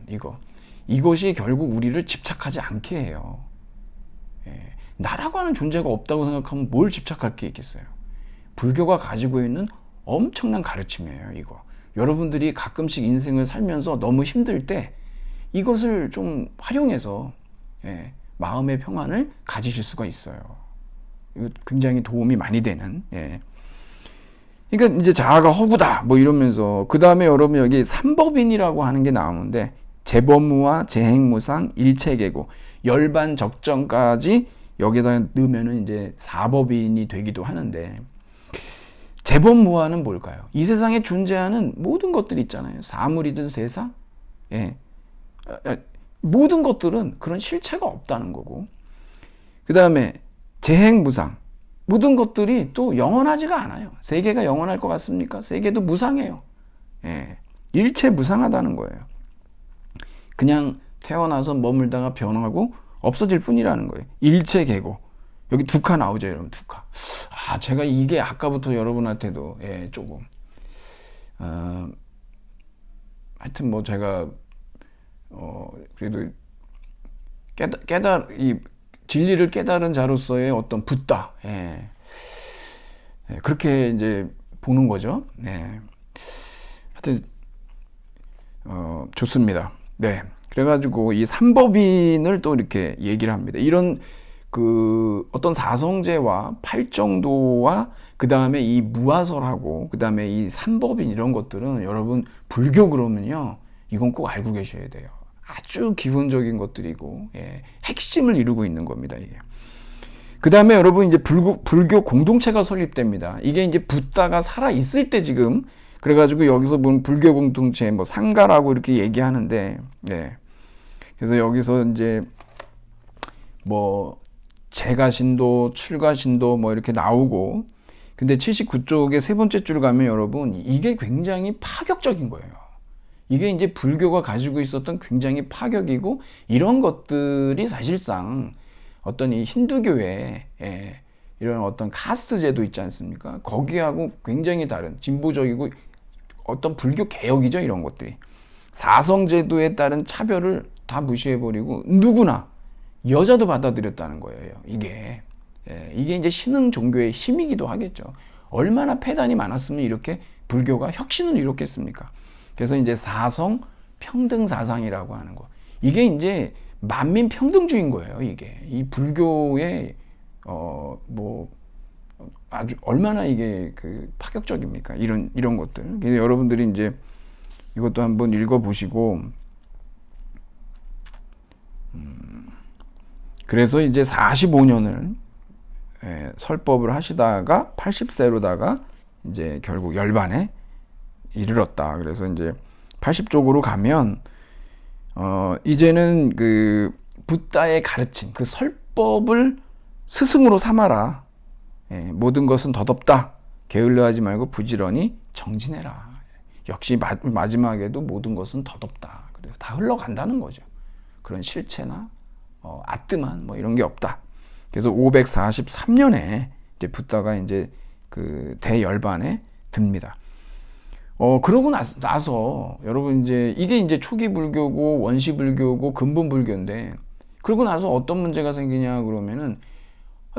이것이 결국 우리를 집착하지 않게 해요. 나라고 하는 존재가 없다고 생각하면 뭘 집착할 게 있겠어요. 불교가 가지고 있는 엄청난 가르침이에요, 이거. 여러분들이 가끔씩 인생을 살면서 너무 힘들 때 이것을 좀 활용해서 마음의 평안을 가지실 수가 있어요. 이거 굉장히 도움이 많이 되는. 그러니까 이제 자아가 허구다 뭐 이러면서 그 다음에 여러분 여기 삼법인이라고 하는 게 나오는데 재범무와 재행무상 일체계고 열반적정까지 여기다 넣으면은 이제 사법인이 되기도 하는데 재범무와는 뭘까요? 이 세상에 존재하는 모든 것들이 있잖아요. 사물이든 세상, 모든 것들은 그런 실체가 없다는 거고. 그 다음에 재행무상, 모든 것들이 또 영원하지가 않아요. 세계가 영원할 것 같습니까? 세계도 무상해요. 일체 무상하다는 거예요. 그냥 태어나서 머물다가 변하고 없어질 뿐이라는 거예요. 일체계고. 여기 두카 나오죠, 여러분. 두카. 제가 이게 아까부터 여러분한테도 조금 하여튼 뭐 제가 그래도 이 진리를 깨달은 자로서의 어떤 붓다. 그렇게 이제 보는 거죠. 하여튼 좋습니다. 네. 그래가지고 이 삼법인을 또 이렇게 얘기를 합니다. 이런 그 어떤 사성제와 팔정도와 그 다음에 이 무아설하고 그 다음에 이 삼법인 이런 것들은 여러분 불교 그러면요 이건 꼭 알고 계셔야 돼요. 아주 기본적인 것들이고 핵심을 이루고 있는 겁니다. 이게. 그 다음에 여러분 이제 불교 공동체가 설립됩니다. 이게 이제 붓다가 살아 있을 때 지금 그래가지고 여기서 보면 불교 공동체 뭐 상가라고 이렇게 얘기하는데 그래서 여기서 이제 뭐 재가신도, 출가신도 뭐 이렇게 나오고 근데 79쪽의 세 번째 줄 가면 여러분 이게 굉장히 파격적인 거예요. 이게 이제 불교가 가지고 있었던 굉장히 파격이고 이런 것들이 사실상 어떤 이 힌두교의 이런 어떤 카스트 제도 있지 않습니까? 거기하고 굉장히 다른 진보적이고 어떤 불교 개혁이죠. 이런 것들이. 사성제도에 따른 차별을 다 무시해버리고 누구나 여자도 받아들였다는 거예요. 이게 이제 신흥 종교의 힘이기도 하겠죠. 얼마나 폐단이 많았으면 이렇게 불교가 혁신을 이뤘겠습니까? 그래서 이제 사성 평등 사상이라고 하는 거. 이게 이제 만민 평등주의인 거예요. 이게 이 불교의 뭐 아주 얼마나 이게 그 파격적입니까? 이런 것들. 그래서 여러분들이 이제 이것도 한번 읽어보시고. 그래서 이제 45년을 설법을 하시다가 80세로다가 이제 결국 열반에 이르렀다. 그래서 이제 80쪽으로 가면 이제는 그 붓다의 가르침, 그 설법을 스승으로 삼아라. 모든 것은 덧없다. 게을러하지 말고 부지런히 정진해라. 역시 마지막에도 모든 것은 덧없다. 그래서 다 흘러간다는 거죠. 그런 실체나 아뜨만 뭐 이런 게 없다. 그래서 543년에 이제 붓다가 이제 그 대열반에 듭니다. 그러고 나서 여러분 이게 이제 초기 불교고 원시 불교고 근본 불교인데 그러고 나서 어떤 문제가 생기냐 그러면은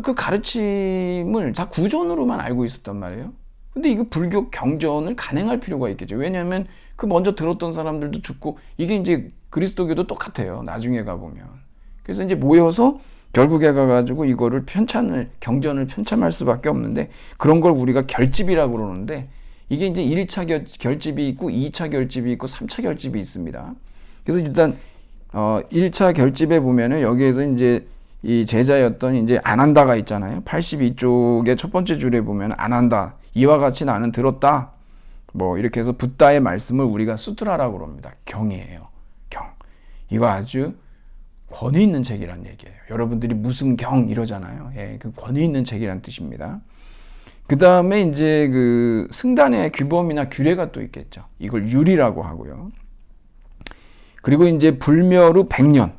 그 가르침을 다 구전으로만 알고 있었단 말이에요. 근데 이거 불교 경전을 간행할 필요가 있겠죠. 왜냐하면 그 먼저 들었던 사람들도 죽고 이게 이제 그리스도교도 똑같아요. 나중에 가보면. 그래서 이제 모여서 결국에 가가지고 이거를 경전을 편찬할 수밖에 없는데 그런 걸 우리가 결집이라고 그러는데 이게 이제 1차 결집이 있고 2차 결집이 있고 3차 결집이 있습니다. 그래서 일단 1차 결집에 보면은 여기에서 이제 이 제자였던 이제 안한다가 있잖아요. 82쪽의 첫 번째 줄에 보면 안한다. 이와 같이 나는 들었다. 뭐 이렇게 해서 붓다의 말씀을 우리가 수트라라고 그럽니다. 경이에요. 경. 이거 아주 권위 있는 책이란 얘기예요. 여러분들이 무슨 경 이러잖아요. 그 권위 있는 책이란 뜻입니다. 그 다음에 이제 그 승단의 규범이나 규례가 또 있겠죠. 이걸 율이라고 하고요. 그리고 이제 불멸 후 100년.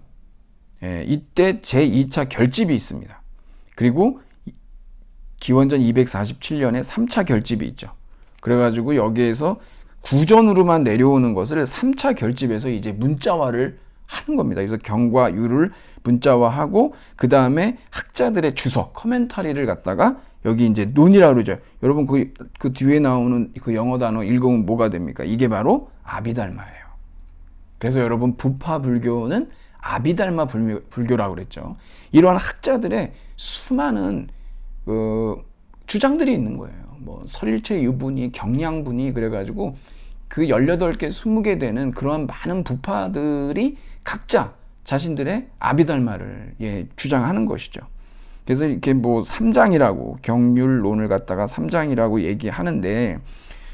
이때 제2차 결집이 있습니다. 그리고 기원전 247년에 3차 결집이 있죠. 그래가지고 여기에서 구전으로만 내려오는 것을 3차 결집에서 이제 문자화를 하는 겁니다. 그래서 경과 율을 문자화하고 그 다음에 학자들의 주석, 커멘터리를 갖다가 여기 이제 논이라고 그러죠. 여러분 그 뒤에 나오는 그 영어 단어 읽으면 뭐가 됩니까? 이게 바로 아비달마예요. 그래서 여러분 부파 불교는 아비달마 불교라고 그랬죠. 이러한 학자들의 수많은 주장들이 있는 거예요. 뭐 설일체 유분이, 경량분이 그래가지고 그 18개, 20개 되는 그러한 많은 부파들이 각자 자신들의 아비달마를 주장하는 것이죠. 그래서 이렇게 뭐 3장이라고 경률론을 갖다가 3장이라고 얘기하는데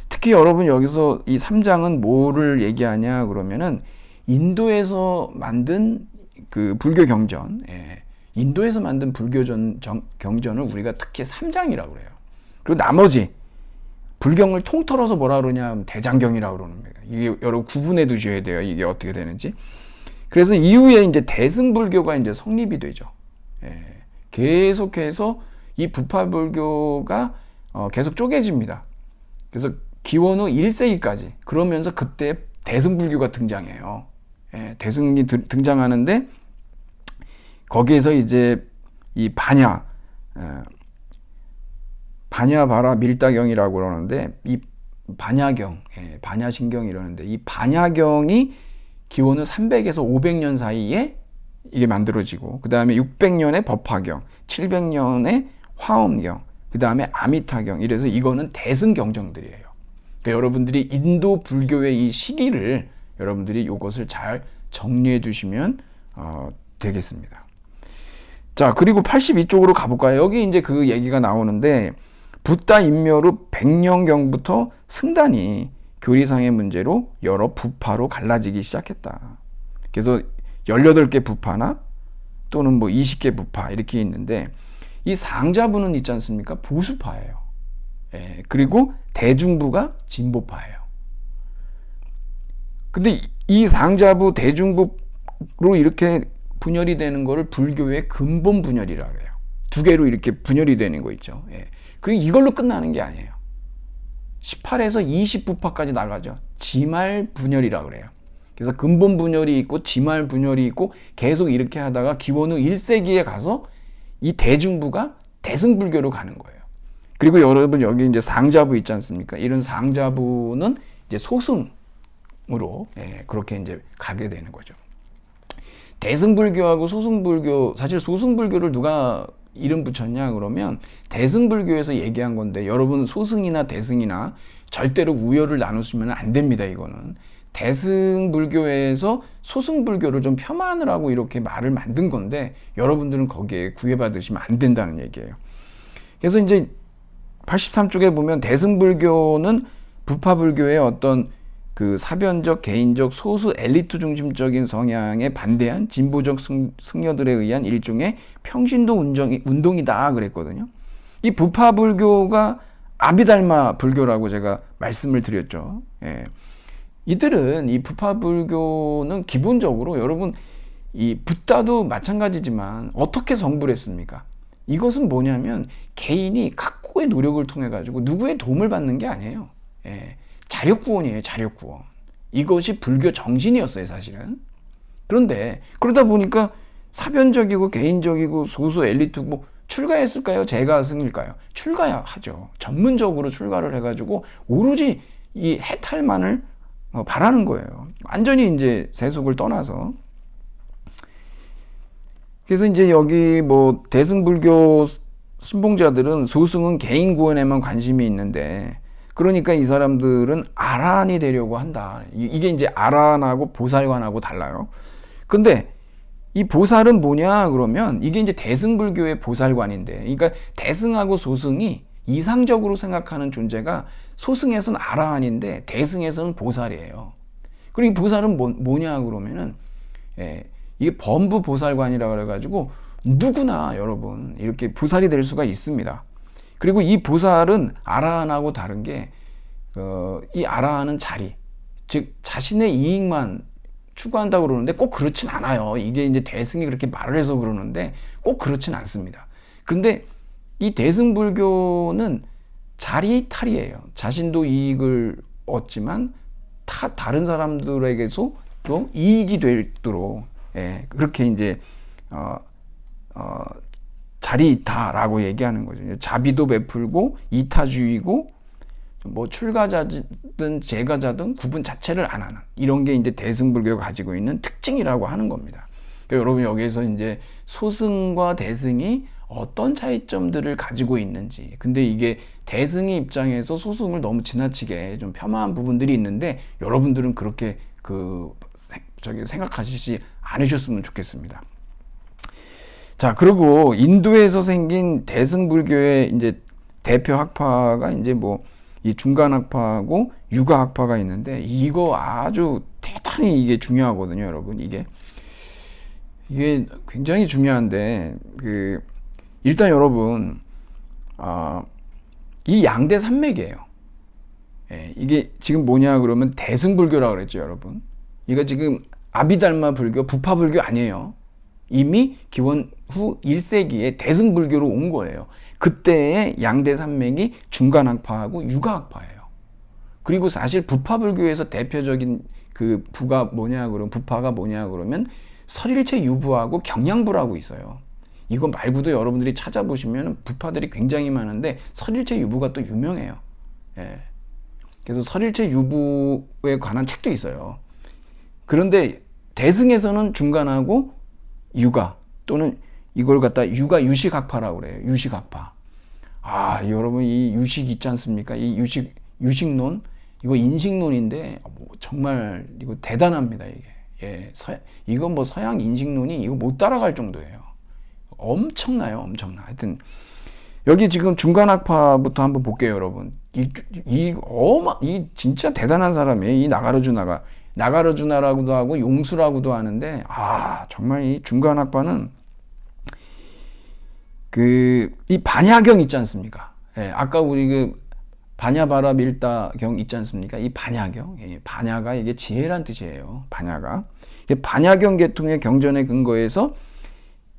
특히 여러분 여기서 이 3장은 뭐를 얘기하냐 그러면은 인도에서 만든 그 불교 경전, 인도에서 만든 불교 경전을 우리가 특히 3장이라고 그래요. 그리고 나머지 불경을 통틀어서 뭐라 그러냐 대장경이라고 그러는 거예요. 이게 여러분 구분해 두셔야 돼요. 이게 어떻게 되는지. 그래서 이후에 이제 대승불교가 이제 성립이 되죠. 계속해서 이 부파불교가 계속 쪼개집니다. 그래서 기원후 1세기까지 그러면서 그때 대승불교가 등장해요. 대승이 등장하는데 거기에서 이제 이 반야바라 밀다경이라고 그러는데 이 반야경, 반야신경 이러는데 이 반야경이 기원후 300에서 500년 사이에 이게 만들어지고 그 다음에 600년에 법화경, 700년에 화엄경, 그 다음에 아미타경 이래서 이거는 대승경정들이에요. 그러니까 여러분들이 인도 불교의 이 시기를 여러분들이 이것을 잘 정리해 두시면 되겠습니다. 자, 그리고 82쪽으로 가볼까요? 여기 이제 그 얘기가 나오는데 붓다 인멸 후 100년경부터 승단이 교리상의 문제로 여러 부파로 갈라지기 시작했다. 그래서 18개 부파나 또는 뭐 20개 부파 이렇게 있는데 이 상자부는 있지 않습니까? 보수파예요. 그리고 대중부가 진보파예요. 근데 이 상자부 대중부로 이렇게 분열이 되는 거를 불교의 근본 분열이라고 해요. 두 개로 이렇게 분열이 되는 거 있죠. 그리고 이걸로 끝나는 게 아니에요. 18에서 20부파까지 나가죠. 지말 분열이라고 그래요. 그래서 근본 분열이 있고 지말 분열이 있고 계속 이렇게 하다가 기원후 1세기에 가서 이 대중부가 대승불교로 가는 거예요. 그리고 여러분 여기 이제 상자부 있지 않습니까? 이런 상자부는 이제 소승으로 그렇게 이제 가게 되는 거죠. 대승불교하고 소승불교, 사실 소승불교를 누가 이름 붙였냐 그러면 대승불교에서 얘기한 건데 여러분 소승이나 대승이나 절대로 우열을 나누시면 안 됩니다. 이거는 대승불교에서 소승불교를 좀 폄하하느라고 이렇게 말을 만든 건데 여러분들은 거기에 구애받으시면 안 된다는 얘기예요. 그래서 이제 83쪽에 보면 대승불교는 부파불교의 어떤 그 사변적, 개인적, 소수 엘리트 중심적인 성향에 반대한 진보적 승려들에 의한 일종의 평신도 운동이다 그랬거든요. 이 부파불교가 아비달마 불교라고 제가 말씀을 드렸죠. 이들은 이 부파불교는 기본적으로 여러분 이 붓다도 마찬가지지만 어떻게 성불 했습니까? 이것은 뭐냐면 개인이 각고의 노력을 통해 가지고 누구의 도움을 받는 게 아니에요. 자력구원이에요. 자력구원. 이것이 불교 정신이었어요. 사실은. 그런데 그러다 보니까 사변적이고 개인적이고 소수 엘리트 뭐 출가했을까요? 제가 승일까요? 출가하죠. 전문적으로 출가를 해가지고 오로지 이 해탈만을 바라는 거예요. 완전히 이제 세속을 떠나서. 그래서 이제 여기 뭐 대승불교 신봉자들은 소승은 개인 구원에만 관심이 있는데 그러니까 이 사람들은 아란이 되려고 한다. 이게 이제 아란하고 보살관하고 달라요. 근데 이 보살은 뭐냐 그러면 이게 이제 대승불교의 보살관인데 그러니까 대승하고 소승이 이상적으로 생각하는 존재가 소승에서는 아라한인데 대승에서는 보살이에요. 그리고 이 보살은 뭐냐 그러면은 이게 범부 보살관이라 그래가지고 누구나 여러분 이렇게 보살이 될 수가 있습니다. 그리고 이 보살은 아라한하고 다른 게, 이 아라한은 자리, 즉 자신의 이익만 추구한다고 그러는데 꼭 그렇진 않아요. 이게 이제 대승이 그렇게 말을 해서 그러는데 꼭 그렇진 않습니다. 그런데 이 대승불교는 자리탈이에요. 자신도 이익을 얻지만 다른 사람들에게도 또 이익이 되도록, 예, 그렇게 이제 자리이타라고 얘기하는 거죠. 자비도 베풀고 이타주의고 뭐 출가자든 재가자든 구분 자체를 안 하는, 이런 게 이제 대승불교가 가지고 있는 특징이라고 하는 겁니다. 그러니까 여러분 여기에서 이제 소승과 대승이 어떤 차이점들을 가지고 있는지, 근데 이게 대승의 입장에서 소승을 너무 지나치게 좀 폄하한 부분들이 있는데 여러분들은 그렇게 생각하시지 않으셨으면 좋겠습니다. 자, 그리고 인도에서 생긴 대승불교의 이제 대표 학파가 이제 뭐 이 중간 학파하고 유가 학파가 있는데, 이거 아주 대단히 이게 중요하거든요, 여러분. 이게 굉장히 중요한데, 일단 여러분, 이 양대 산맥이에요. 예, 이게 지금 뭐냐 그러면 대승불교라고 그랬죠, 여러분. 이거 지금 아비달마 불교, 부파 불교 아니에요. 이미 기원 후 1세기에 대승불교로 온 거예요. 그때의 양대 산맥이 중간학파하고 유가학파예요. 그리고 사실 부파불교에서 대표적인 부파가 뭐냐 그러면 설일체 유부하고 경양부라고 있어요. 이거 말고도 여러분들이 찾아보시면 부파들이 굉장히 많은데 설일체 유부가 또 유명해요. 예. 그래서 설일체 유부에 관한 책도 있어요. 그런데 대승에서는 중간하고 유가, 또는 이걸 갖다 유가 유식학파라고 그래요. 유식학파. 여러분 이 유식 있지 않습니까? 이 유식론, 이거 인식론인데 정말 이거 대단합니다, 이게. 예, 이건 뭐 서양 인식론이 이거 못 따라갈 정도예요. 엄청나요, 엄청나. 하여튼 여기 지금 중간학파부터 한번 볼게요, 여러분. 이 진짜 대단한 사람이에요. 이 나가르주나라고도 하고 용수라고도 하는데, 정말 이 중간학파는 이 반야경 있지 않습니까? 예, 아까 우리 반야바라 밀다경 있지 않습니까? 이 반야경, 반야가 이게 지혜란 뜻이에요. 반야가. 반야경 계통의 경전에 근거해서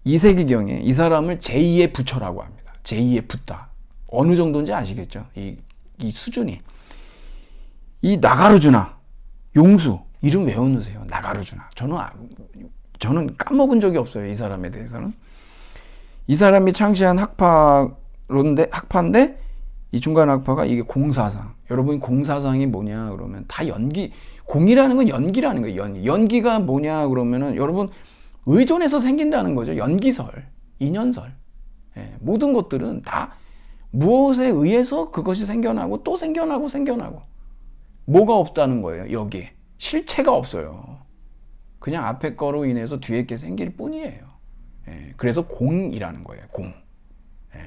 2세기경에 이 사람을 제2의 부처라고 합니다. 제2의 붓다. 어느 정도인지 아시겠죠? 이 수준이. 이 나가르주나, 용수, 이름 외워놓으세요. 나가르주나. 저는 까먹은 적이 없어요, 이 사람에 대해서는. 이 사람이 창시한 학파인데 이 중간 학파가 이게 공사상. 여러분 공사상이 뭐냐 그러면 다 공이라는 건 연기라는 거예요. 연기가 뭐냐 그러면은 여러분 의존해서 생긴다는 거죠. 연기설, 인연설. 예, 모든 것들은 다 무엇에 의해서 그것이 생겨나고 또 생겨나고 뭐가 없다는 거예요. 여기에 실체가 없어요. 그냥 앞에 거로 인해서 뒤에 게 생길 뿐이에요. 예, 그래서 공이라는 거예요. 공. 예.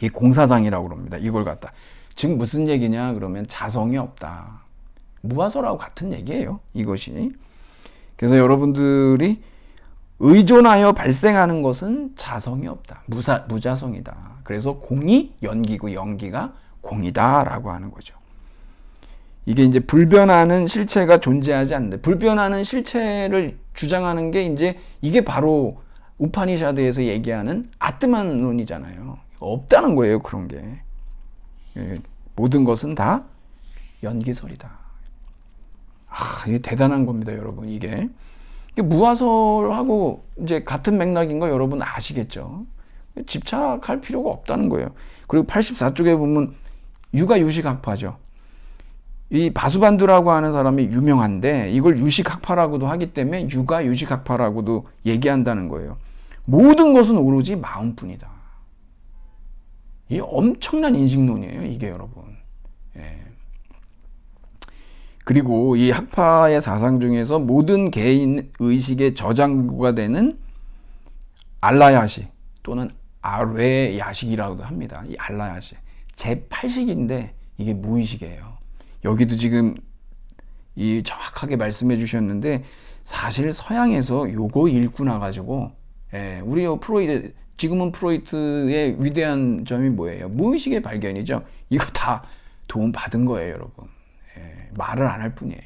이 공사상이라고 그럽니다. 이걸 갖다 지금 무슨 얘기냐 그러면 자성이 없다. 무아서라고 같은 얘기예요. 이것이. 그래서 여러분들이 의존하여 발생하는 것은 자성이 없다. 무자성이다. 그래서 공이 연기고 연기가 공이다라고 하는 거죠. 이게 이제 불변하는 실체가 존재하지 않는다. 불변하는 실체를 주장하는 게 이게 바로 우파니샤드에서 얘기하는 아트만론이잖아요. 없다는 거예요, 그런 게. 모든 것은 다 연기설이다. 이게 대단한 겁니다, 여러분. 이게 무아설하고 이제 같은 맥락인 거 여러분 아시겠죠? 집착할 필요가 없다는 거예요. 그리고 84쪽에 보면 유가유식학파죠. 이 바수반두라고 하는 사람이 유명한데 이걸 유식학파라고도 하기 때문에 유가유식학파라고도 얘기한다는 거예요. 모든 것은 오로지 마음뿐이다. 이 엄청난 인식론이에요, 이게 여러분. 예. 그리고 이 학파의 사상 중에서 모든 개인 의식의 저장구가 되는 알라야식 또는 아뢰야식이라고도 합니다. 이 알라야식 제8식인데 이게 무의식이에요. 여기도 지금 정확하게 말씀해 주셨는데 사실 서양에서 요거 읽고 나가지고 우리 프로이드 지금은 프로이트의 위대한 점이 뭐예요? 무의식의 발견이죠. 이거 다 도움 받은 거예요, 여러분. 말을 안 할 뿐이에요.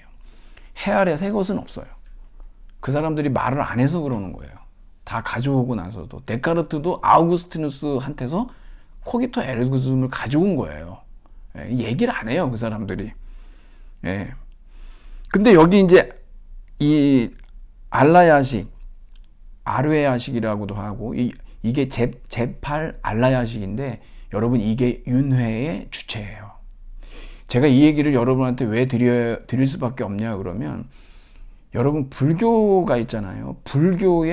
해 아래 새 것은 없어요. 그 사람들이 말을 안 해서 그러는 거예요. 다 가져오고 나서도. 데카르트도 아우구스티누스한테서 코기토 에르고즘을 가져온 거예요. 얘기를 안 해요, 그 사람들이. 근데 여기 이제 이 알라야식, 아뢰야식이라고도 하고, 이게 제8 알라야식인데, 여러분 이게 윤회의 주체예요. 제가 이 얘기를 여러분한테 왜 드릴 수밖에 없냐 그러면, 여러분 불교가 있잖아요. 불교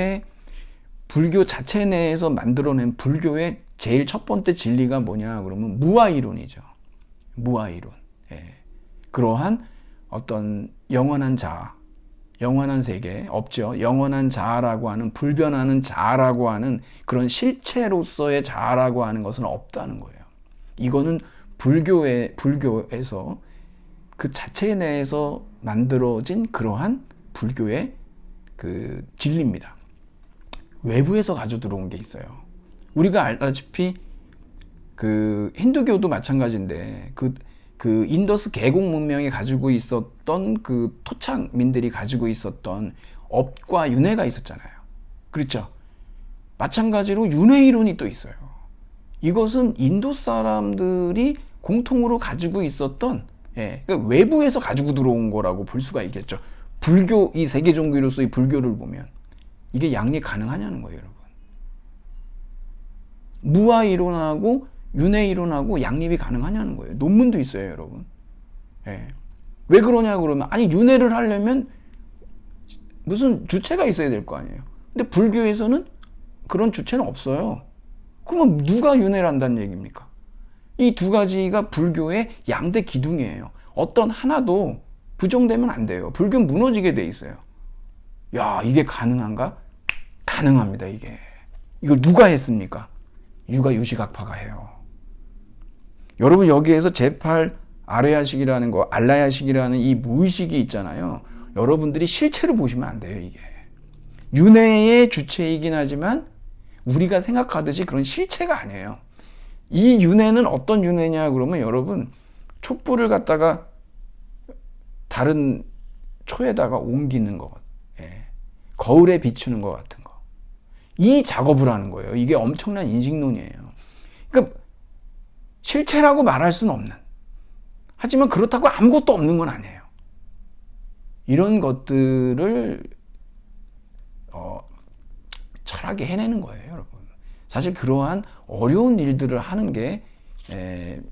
자체 내에서 만들어낸 불교의 제일 첫 번째 진리가 뭐냐 그러면 무아이론이죠. 무아이론. 그러한 어떤 영원한 자아, 영원한 세계 없죠. 영원한 자아라고 하는, 불변하는 자아라고 하는 그런 실체로서의 자아라고 하는 것은 없다는 거예요. 이거는 불교에서 그 자체 내에서 만들어진 그러한 불교의 그 진리입니다. 외부에서 가져 들어온 게 있어요. 우리가 알다시피 그 힌두교도 마찬가지인데 그 인더스 계곡 문명이 가지고 있었던 그 토착민들이 가지고 있었던 업과 윤회가 있었잖아요. 그렇죠? 마찬가지로 윤회 이론이 또 있어요. 이것은 인도 사람들이 공통으로 가지고 있었던, 그러니까 외부에서 가지고 들어온 거라고 볼 수가 있겠죠. 불교, 이 세계 종교로서의 불교를 보면 이게 양립 가능하냐는 거예요, 여러분. 무아 이론하고 윤회 이론하고 양립이 가능하냐는 거예요. 논문도 있어요, 여러분. 왜 그러냐 그러면, 아니 윤회를 하려면 무슨 주체가 있어야 될 거 아니에요. 근데 불교에서는 그런 주체는 없어요. 그러면 누가 윤회를 한다는 얘기입니까? 이 두 가지가 불교의 양대 기둥이에요. 어떤 하나도 부정되면 안 돼요. 불교는 무너지게 돼 있어요. 야, 이게 가능한가? 가능합니다, 이게. 이걸 누가 했습니까? 유가유식학파가 해요. 여러분, 여기에서 제8 아뢰야식이라는 거, 알라야식이라는 이 무의식이 있잖아요. 여러분들이 실체로 보시면 안 돼요, 이게. 윤회의 주체이긴 하지만 우리가 생각하듯이 그런 실체가 아니에요. 이 윤회는 어떤 윤회냐 그러면, 여러분, 촛불을 갖다가 다른 초에다가 옮기는 것, 거울에 비추는 것 같은 거. 이 작업을 하는 거예요. 이게 엄청난 인식론이에요. 그러니까 실체라고 말할 수는 없는, 하지만 그렇다고 아무것도 없는 건 아니에요. 이런 것들을 철학이 해내는 거예요, 여러분. 사실 그러한 어려운 일들을 하는 게,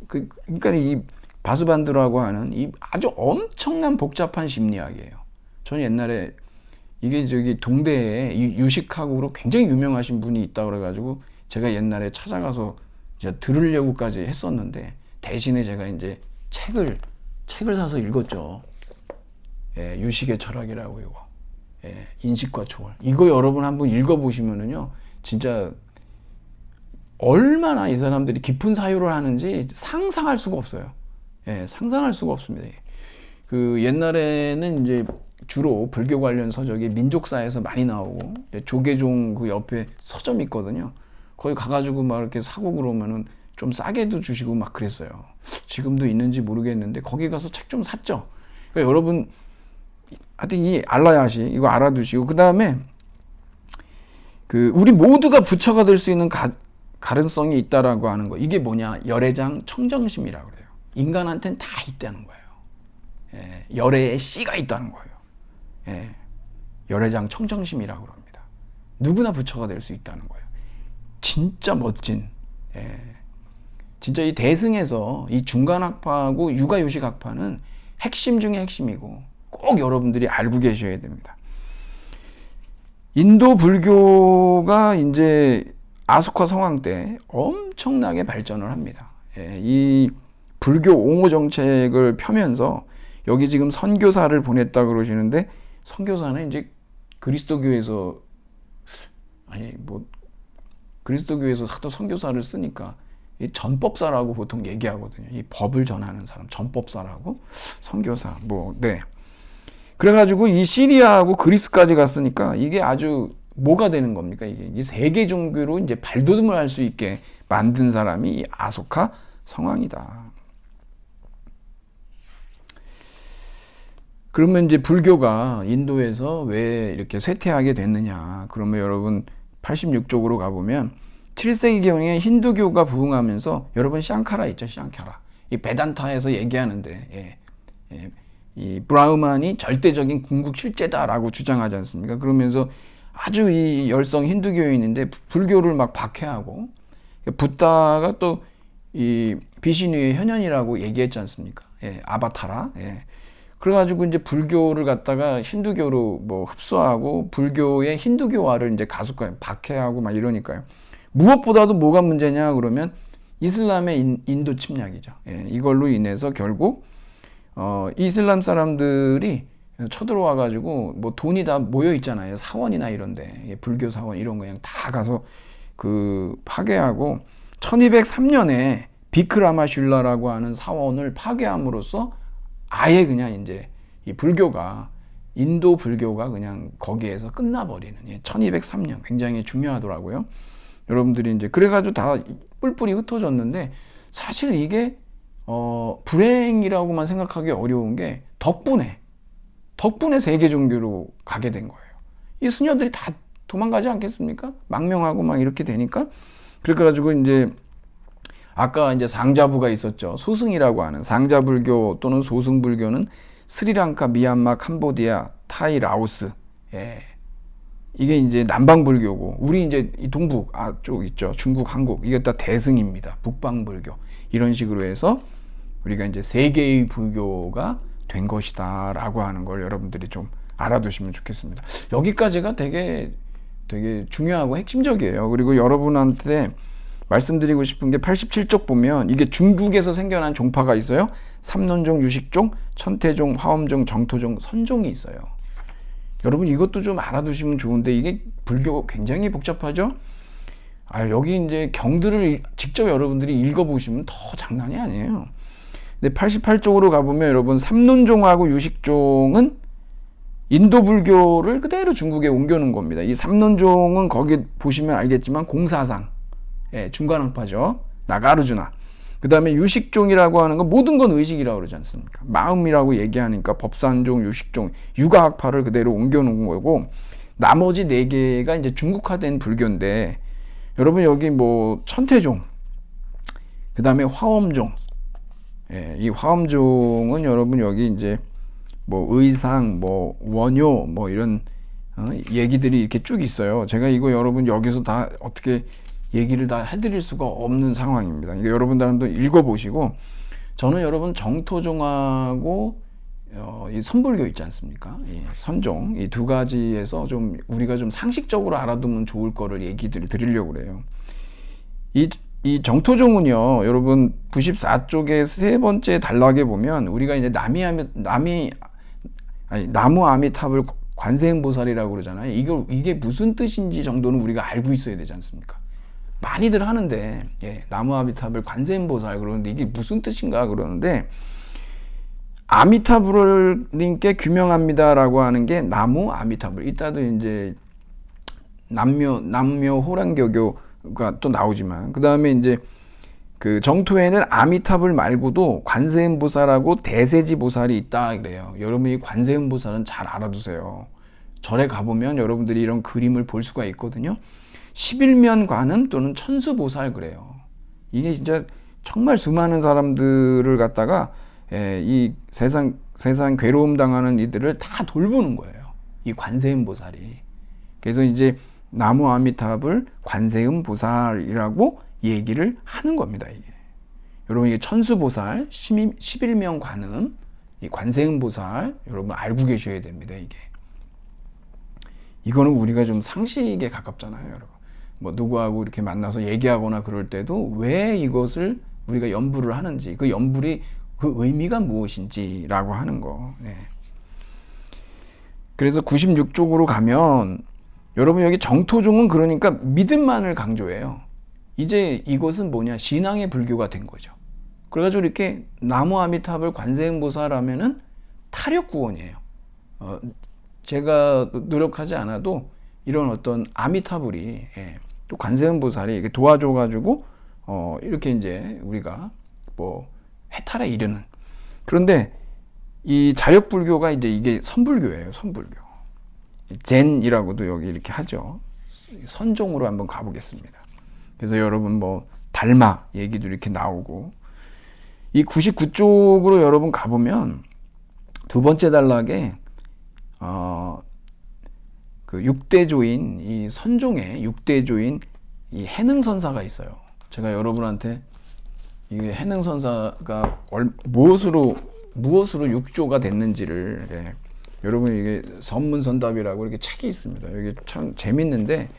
그러니까 이 바수반드라고 하는 이 아주 엄청난 복잡한 심리학이에요. 저는 옛날에 이게 저기 동대에 유식학으로 굉장히 유명하신 분이 있다 그래가지고 제가 옛날에 찾아가서 이제 들으려고까지 했었는데, 대신에 제가 이제 책을 사서 읽었죠. 유식의 철학이라고 이거. 인식과 초월. 이거 여러분 한번 읽어보시면은요, 진짜 얼마나 이 사람들이 깊은 사유를 하는지 상상할 수가 없어요. 상상할 수가 없습니다. 그 옛날에는 이제 주로 불교 관련 서적이 민족사에서 많이 나오고, 조계종 그 옆에 서점 있거든요. 거기 가가지고 막 이렇게 사고 그러면은 좀 싸게도 주시고 막 그랬어요. 지금도 있는지 모르겠는데 거기 가서 책 좀 샀죠. 그러니까 여러분, 하여튼 이 알라야시 이거 알아두시고, 그 다음에 그 우리 모두가 부처가 될 수 있는 가능성이 있다라고 하는 거, 이게 뭐냐? 열애장 청정심이라고 그래요. 인간한테는 다 있다는 거예요. 열애의 씨가 있다는 거예요. 열애장 청정심이라고 합니다. 누구나 부처가 될 수 있다는 거예요. 진짜 멋진, 진짜 이 대승에서 이 중간학파하고 유가유식학파는 핵심 중에 핵심이고 꼭 여러분들이 알고 계셔야 됩니다. 인도 불교가 이제 아소카 성왕 때 엄청나게 발전을 합니다. 이 불교 옹호 정책을 펴면서, 여기 지금 선교사를 보냈다 그러시는데, 선교사는 이제 그리스도교에서 하도 선교사를 쓰니까 이 전법사라고 보통 얘기하거든요. 이 법을 전하는 사람, 전법사라고, 선교사, 그래가지고 이 시리아하고 그리스까지 갔으니까 이게 아주 뭐가 되는 겁니까? 이게 이 세계 종교로 이제 발돋움을 할 수 있게 만든 사람이 이 아소카 성왕이다. 그러면 이제 불교가 인도에서 왜 이렇게 쇠퇴하게 됐느냐? 그러면 여러분 86쪽으로 가보면 7세기경에 힌두교가 부흥하면서 여러분 샹카라 있죠, 샹카라. 이 베단타에서 얘기하는데 이 브라흐만이 절대적인 궁극 실제다라고 주장하지 않습니까? 그러면서 아주 이 열성 힌두교인인데 불교를 막 박해하고 붓다가 또 이 비시누의 현현이라고 얘기했지 않습니까? 아바타라. 그래가지고 이제 불교를 갖다가 힌두교로 뭐 흡수하고 불교의 힌두교화를 이제 가속화 박해하고 막 이러니까요. 무엇보다도 뭐가 문제냐 그러면 이슬람의 인도 침략이죠. 이걸로 인해서 결국 이슬람 사람들이 쳐들어와가지고 뭐 돈이 다 모여 있잖아요. 사원이나 이런데 불교 사원 이런 거 그냥 다 가서 그 파괴하고 1203년에 비크라마슐라라고 하는 사원을 파괴함으로써 아예 그냥 이제 이 불교가 인도 불교가 그냥 거기에서 끝나버리는 1203년 굉장히 중요하더라고요. 여러분들이 이제 그래가지고 다 뿔뿔이 흩어졌는데 사실 이게 불행이라고만 생각하기 어려운 게 덕분에 세계 종교로 가게 된 거예요. 이 수녀들이 다 도망가지 않겠습니까? 망명하고 막 이렇게 되니까 그래가지고 이제 아까 이제 상자부가 있었죠. 소승이라고 하는 상자불교 또는 소승불교는 스리랑카, 미얀마, 캄보디아, 타이, 라오스. 이게 이제 남방불교고 우리 이제 이 동북 쪽 있죠. 중국, 한국 이게 다 대승입니다. 북방불교 이런 식으로 해서 우리가 이제 세계의 불교가 된 것이다라고 하는 걸 여러분들이 좀 알아두시면 좋겠습니다. 여기까지가 되게 중요하고 핵심적이에요. 그리고 여러분한테 말씀드리고 싶은 게 87쪽 보면 이게 중국에서 생겨난 종파가 있어요. 삼론종, 유식종, 천태종, 화엄종, 정토종, 선종이 있어요. 여러분 이것도 좀 알아두시면 좋은데 이게 불교 굉장히 복잡하죠. 여기 이제 경들을 직접 여러분들이 읽어보시면 더 장난이 아니에요. 근데 88쪽으로 가보면 여러분 삼론종하고 유식종은 인도 불교를 그대로 중국에 옮겨놓은 겁니다. 이 삼론종은 거기 보시면 알겠지만 공사상 중간학파죠. 나가르주나. 그 다음에 유식종이라고 하는 건 모든 건 의식이라고 그러지 않습니까? 마음이라고 얘기하니까 법산종, 유식종, 육아학파를 그대로 옮겨놓은 거고 나머지 4개가 이제 중국화된 불교인데 여러분 여기 뭐 천태종, 그 다음에 화엄종. 이 화엄종은 여러분 여기 이제 뭐 의상, 뭐 원효, 뭐 이런 얘기들이 이렇게 쭉 있어요. 제가 이거 여러분 여기서 다 어떻게 얘기를 다 해드릴 수가 없는 상황입니다. 그러니까 여러분들 한번 읽어보시고 저는 여러분 정토종하고 이 선불교 있지 않습니까? 이 선종 이 두 가지에서 좀 우리가 좀 상식적으로 알아두면 좋을 거를 얘기를 드리려고 그래요. 이 정토종은요, 여러분 94쪽의 세 번째 단락에 보면 우리가 이제 나무 아미탑을 관세음보살이라고 그러잖아요. 이게 무슨 뜻인지 정도는 우리가 알고 있어야 되지 않습니까? 많이들 하는데 나무 아미탑을 관세음보살 그러는데 이게 무슨 뜻인가 그러는데 아미타불님께 규명합니다라고 하는 게 나무 아미타불. 이따도 이제 남묘 호랑교교가 또 나오지만 그 다음에 이제 그 정토에는 아미타불 말고도 관세음보살하고 대세지보살이 있다 그래요. 여러분 이 관세음보살은 잘 알아두세요. 절에 가보면 여러분들이 이런 그림을 볼 수가 있거든요. 11면 관음 또는 천수보살 그래요. 이게 진짜 정말 수많은 사람들을 갖다가 이 세상 괴로움 당하는 이들을 다 돌보는 거예요. 이 관세음보살이. 그래서 이제 나무 아미탑을 관세음보살이라고 얘기를 하는 겁니다. 이게. 여러분 이게 천수보살, 11명 관음, 이 관세음보살 여러분 알고 계셔야 됩니다. 이거는 우리가 좀 상식에 가깝잖아요, 여러분. 뭐 누구하고 이렇게 만나서 얘기하거나 그럴 때도 왜 이것을 우리가 연불을 하는지, 그 연불이 그 의미가 무엇인지라고 하는 거. 그래서 96쪽으로 가면 여러분 여기 정토종은 그러니까 믿음만을 강조해요. 이제 이것은 뭐냐? 신앙의 불교가 된 거죠. 그래가지고 이렇게 나무 아미탑을 관세음보살 하면은 타력 구원이에요. 제가 노력하지 않아도 이런 어떤 아미타불이 또 관세음보살이 이렇게 도와줘가지고 이렇게 이제 우리가 뭐 해탈에 이르는. 그런데 이 자력불교가 이제 이게 선불교예요. 선불교. 젠이라고도 여기 이렇게 하죠. 선종으로 한번 가보겠습니다. 그래서 여러분 뭐 달마 얘기도 이렇게 나오고, 이 99쪽으로 여러분 가보면 두 번째 단락에 그 6대조인 이 선종의 6대조인 이 해능선사가 있어요. 제가 여러분한테 이 해능선사가 무엇으로 6조가 됐는지를, 여러분 이게 선문선답이라고 이렇게 책이 있습니다. 여기 참 재밌는데,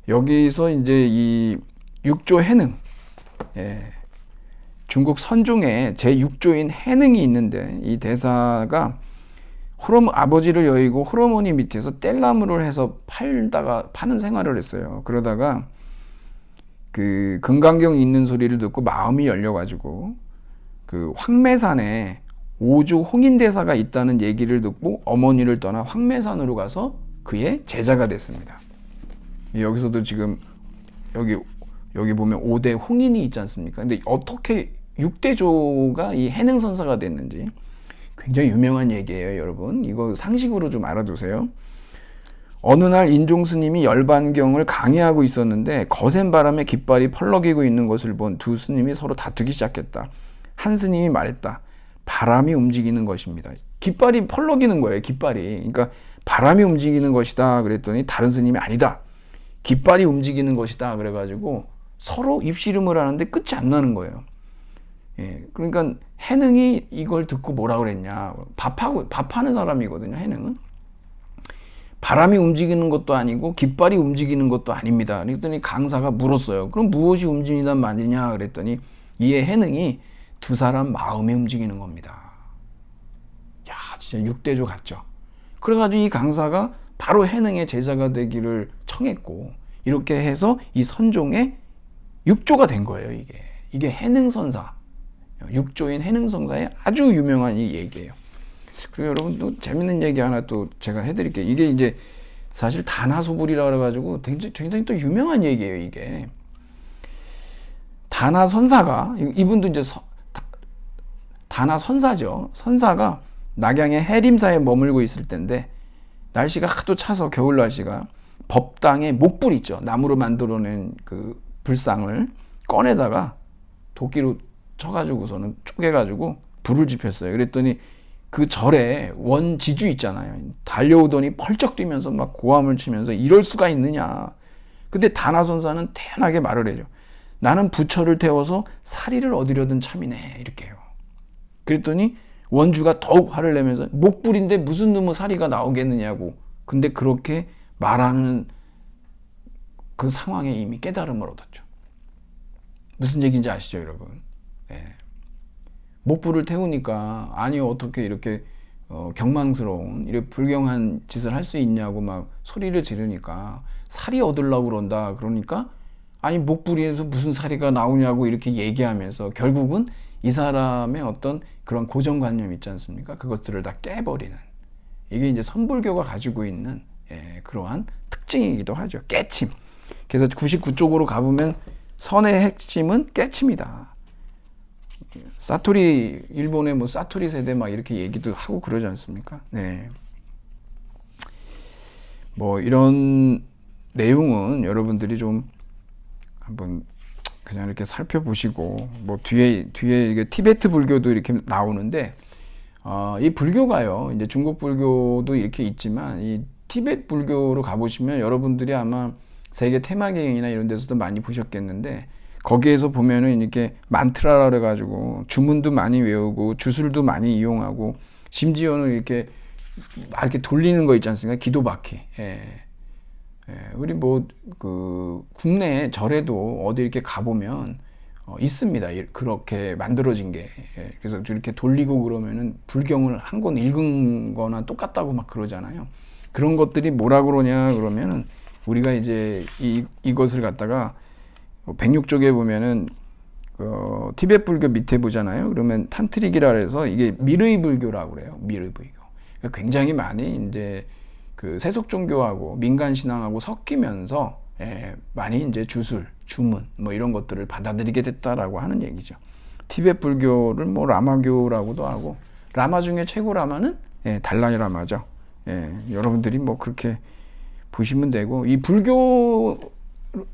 여기서 이제 이 6조 해능, 중국 선종에 제 6조인 해능이 있는데, 이 대사가 아버지를 여의고 호르몬이 밑에서 뗄나무를 해서 파는 생활을 했어요. 그러다가 그 금강경 있는 소리를 듣고 마음이 열려가지고 그 황매산에 오주 홍인대사가 있다는 얘기를 듣고 어머니를 떠나 황매산으로 가서 그의 제자가 됐습니다. 여기서도 지금 여기 보면 5대 홍인이 있지 않습니까? 근데 어떻게 6대조가 이 해능선사가 됐는지 굉장히 유명한 얘기예요, 여러분. 이거 상식으로 좀 알아두세요. 어느 날 인종스님이 열반경을 강의하고 있었는데 거센 바람에 깃발이 펄럭이고 있는 것을 본 두 스님이 서로 다투기 시작했다. 한 스님이 말했다. 바람이 움직이는 것입니다. 깃발이 펄럭이는 거예요, 깃발이. 그러니까 바람이 움직이는 것이다 그랬더니 다른 스님이 아니다. 깃발이 움직이는 것이다 그래가지고 서로 입씨름을 하는데 끝이 안 나는 거예요. 그러니까 해능이 이걸 듣고 뭐라 그랬냐. 밥하는 사람이거든요, 해능은. 바람이 움직이는 것도 아니고 깃발이 움직이는 것도 아닙니다. 그랬더니 강사가 물었어요. 그럼 무엇이 움직이단 말이냐 그랬더니 이에 해능이 두 사람 마음이 움직이는 겁니다. 야, 진짜 6대조 같죠. 그래가지고 이 강사가 바로 해능의 제자가 되기를 청했고, 이렇게 해서 이 선종의 6조가 된 거예요. 이게 해능선사, 6조인 해능선사의 아주 유명한 이 얘기예요. 그리고 여러분 또 재밌는 얘기 하나 또 제가 해드릴게요. 이게 이제 사실 다나소불이라 그래가지고 굉장히 또 유명한 얘기예요. 이게 다나선사가, 이분도 이제 다나선사죠. 선사가 낙양의 해림사에 머물고 있을 때인데 날씨가 하도 차서, 겨울 날씨가, 법당에 목불 있죠. 나무로 만들어낸 그 불상을 꺼내다가 도끼로 쳐가지고서는 쪼개가지고 불을 지폈어요. 그랬더니 그 절에 원지주 있잖아요. 달려오더니 펄쩍 뛰면서 막 고함을 치면서 이럴 수가 있느냐. 근데 다나선사는 태연하게 말을 해요. 나는 부처를 태워서 사리를 얻으려던 참이네. 이렇게 해요. 그랬더니 원주가 더욱 화를 내면서 목불인데 무슨 놈의 사리가 나오겠느냐고. 근데 그렇게 말하는 그 상황에 이미 깨달음을 얻었죠. 무슨 얘기인지 아시죠, 여러분? 목불을 태우니까 아니 어떻게 이렇게 경망스러운 이렇게 불경한 짓을 할 수 있냐고 막 소리를 지르니까 사리 얻으려고 그런다. 그러니까 아니 목불에서 무슨 사리가 나오냐고 이렇게 얘기하면서 결국은 이 사람의 어떤 그런 고정관념 있지 않습니까? 그것들을 다 깨버리는, 이게 이제 선불교가 가지고 있는 그러한 특징이기도 하죠. 깨침. 그래서 99쪽으로 가보면 선의 핵심은 깨침이다. 사토리, 일본의 뭐 사토리 세대 막 이렇게 얘기도 하고 그러지 않습니까? 네. 뭐 이런 내용은 여러분들이 좀 한번 그냥 이렇게 살펴보시고, 뭐 뒤에 이게 티베트 불교도 이렇게 나오는데, 이 불교가요, 이제 중국 불교도 이렇게 있지만 이 티베트 불교로 가보시면 여러분들이 아마 세계 테마경이나 이런 데서도 많이 보셨겠는데, 거기에서 보면은 이렇게 만트라라 그래가지고 주문도 많이 외우고 주술도 많이 이용하고, 심지어는 이렇게 돌리는 거 있지 않습니까? 기도바퀴. 우리 뭐 그 국내 절에도 어디 이렇게 가보면 있습니다. 그렇게 만들어진 게. 그래서 이렇게 돌리고 그러면은 불경을 한 권 읽은 거나 똑같다고 막 그러잖아요. 그런 것들이 뭐라 그러냐 그러면은, 우리가 이제 이것을 갖다가 106쪽에 보면은 티베트 불교 밑에 보잖아요. 그러면 탄트릭이라 해서 이게 미르이 불교라고 그래요. 미르이 불교. 그러니까 굉장히 많이 이제 그 세속 종교하고 민간 신앙하고 섞이면서 많이 이제 주술, 주문 뭐 이런 것들을 받아들이게 됐다라고 하는 얘기죠. 티베트 불교를 뭐 라마교라고도 하고, 라마 중에 최고 라마는 달라이 라마죠. 여러분들이 뭐 그렇게 보시면 되고, 이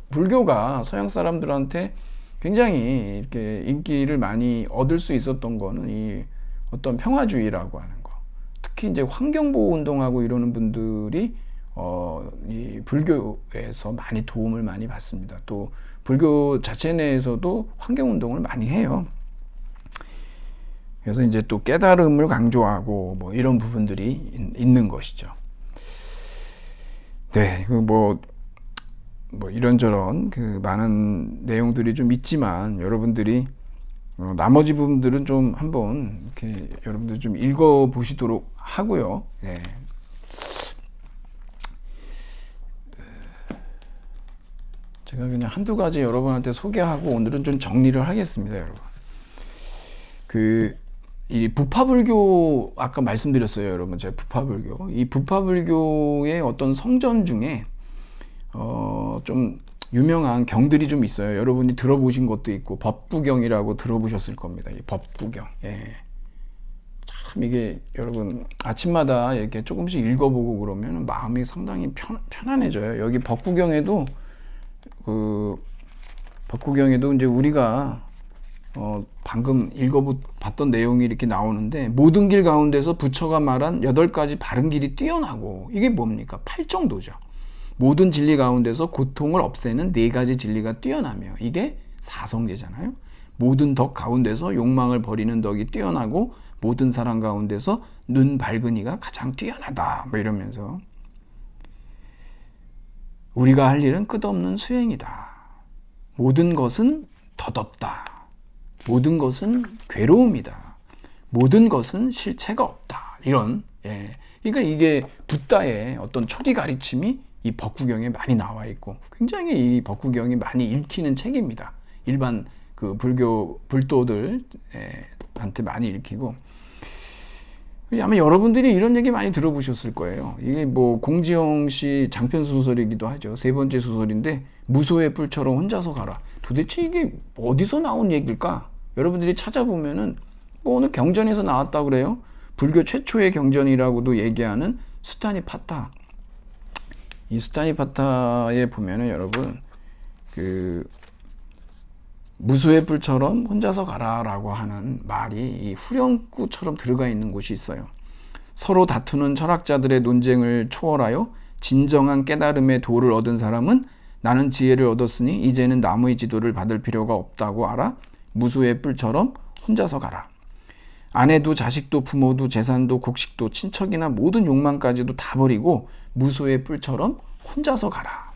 불교가 서양 사람들한테 굉장히 이렇게 인기를 많이 얻을 수 있었던 거는 이 어떤 평화주의라고 하는 거. 특히 이제 환경보호 운동하고 이러는 분들이 이 불교에서 많이 도움을 많이 받습니다. 또 불교 자체 내에서도 환경 운동을 많이 해요. 그래서 이제 또 깨달음을 강조하고 뭐 이런 부분들이 있는 것이죠. 네, 뭐 이런저런 그 많은 내용들이 좀 있지만, 여러분들이 나머지 부분들은 좀 한번 이렇게 여러분들 좀 읽어 보시도록 하고요. 제가 그냥 한두 가지 여러분한테 소개하고 오늘은 좀 정리를 하겠습니다, 여러분. 이 부파불교 아까 말씀드렸어요, 여러분. 제가 부파불교, 이 부파불교의 어떤 성전 중에 좀 유명한 경들이 좀 있어요. 여러분이 들어보신 것도 있고, 법구경이라고 들어보셨을 겁니다. 이 법구경. 참 이게 여러분 아침마다 이렇게 조금씩 읽어보고 그러면 마음이 상당히 편안해져요. 여기 법구경에도 이제 우리가 방금 읽어봤던 내용이 이렇게 나오는데, 모든 길 가운데서 부처가 말한 8가지 바른 길이 뛰어나고, 이게 뭡니까? 팔정도죠. 모든 진리 가운데서 고통을 없애는 4가지 진리가 뛰어나며, 이게 사성제잖아요. 모든 덕 가운데서 욕망을 버리는 덕이 뛰어나고, 모든 사랑 가운데서 눈 밝은 이가 가장 뛰어나다. 뭐 이러면서 우리가 할 일은 끝없는 수행이다. 모든 것은 덧없다. 모든 것은 괴로움이다. 모든 것은 실체가 없다. 이런, 그러니까 이게 붓다의 어떤 초기 가르침이 이 법구경에 많이 나와 있고, 굉장히 이 법구경이 많이 읽히는 책입니다. 일반 그 불도들한테 많이 읽히고, 아마 여러분들이 이런 얘기 많이 들어보셨을 거예요. 이게 뭐 공지영 씨 장편 소설이기도 하죠. 3번째 소설인데, 무소의 뿔처럼 혼자서 가라. 도대체 이게 어디서 나온 얘기일까? 여러분들이 찾아보면은 뭐 어느 경전에서 나왔다 그래요. 불교 최초의 경전이라고도 얘기하는 수타니파타. 이 수타니파타에 보면은 여러분 그 무소의 뿔처럼 혼자서 가라라고 하는 말이 이 후렴구처럼 들어가 있는 곳이 있어요. 서로 다투는 철학자들의 논쟁을 초월하여 진정한 깨달음의 도를 얻은 사람은, 나는 지혜를 얻었으니 이제는 남의 지도를 받을 필요가 없다고 알아. 무소의 뿔처럼 혼자서 가라. 아내도 자식도 부모도 재산도 곡식도 친척이나 모든 욕망까지도 다 버리고 무소의 뿔처럼 혼자서 가라.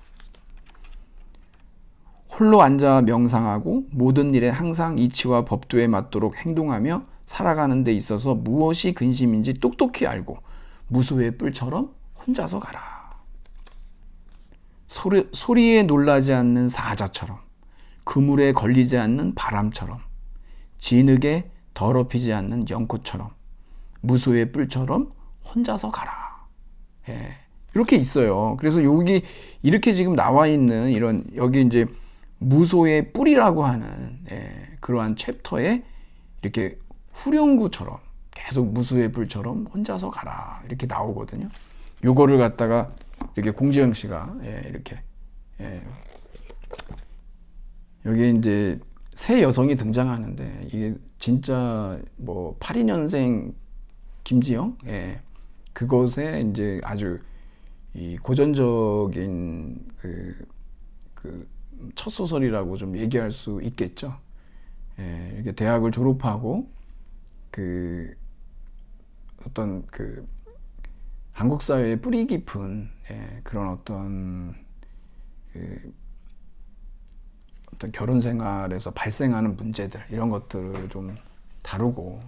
홀로 앉아 명상하고 모든 일에 항상 이치와 법도에 맞도록 행동하며 살아가는 데 있어서 무엇이 근심인지 똑똑히 알고 무소의 뿔처럼 혼자서 가라. 소리에 놀라지 않는 사자처럼, 그물에 걸리지 않는 바람처럼, 진흙에 더럽히지 않는 연꽃처럼, 무소의 뿔처럼 혼자서 가라. 이렇게 있어요. 그래서 여기 이렇게 지금 나와 있는 이런, 여기 이제 무소의 뿔이라고 하는 그러한 챕터에 이렇게 후렴구처럼 계속 무소의 뿔처럼 혼자서 가라 이렇게 나오거든요. 요거를 갖다가 이렇게 공지영 씨가 이렇게 여기 이제 새 여성이 등장하는데, 이게 진짜 뭐 82년생 김지영, 그것에 이제 아주 이 고전적인 그 첫 소설이라고 좀 얘기할 수 있겠죠. 이렇게 대학을 졸업하고 그 어떤 그 한국 사회의 뿌리 깊은 그런 어떤 어떤 결혼 생활에서 발생하는 문제들, 이런 것들을 좀 다루고,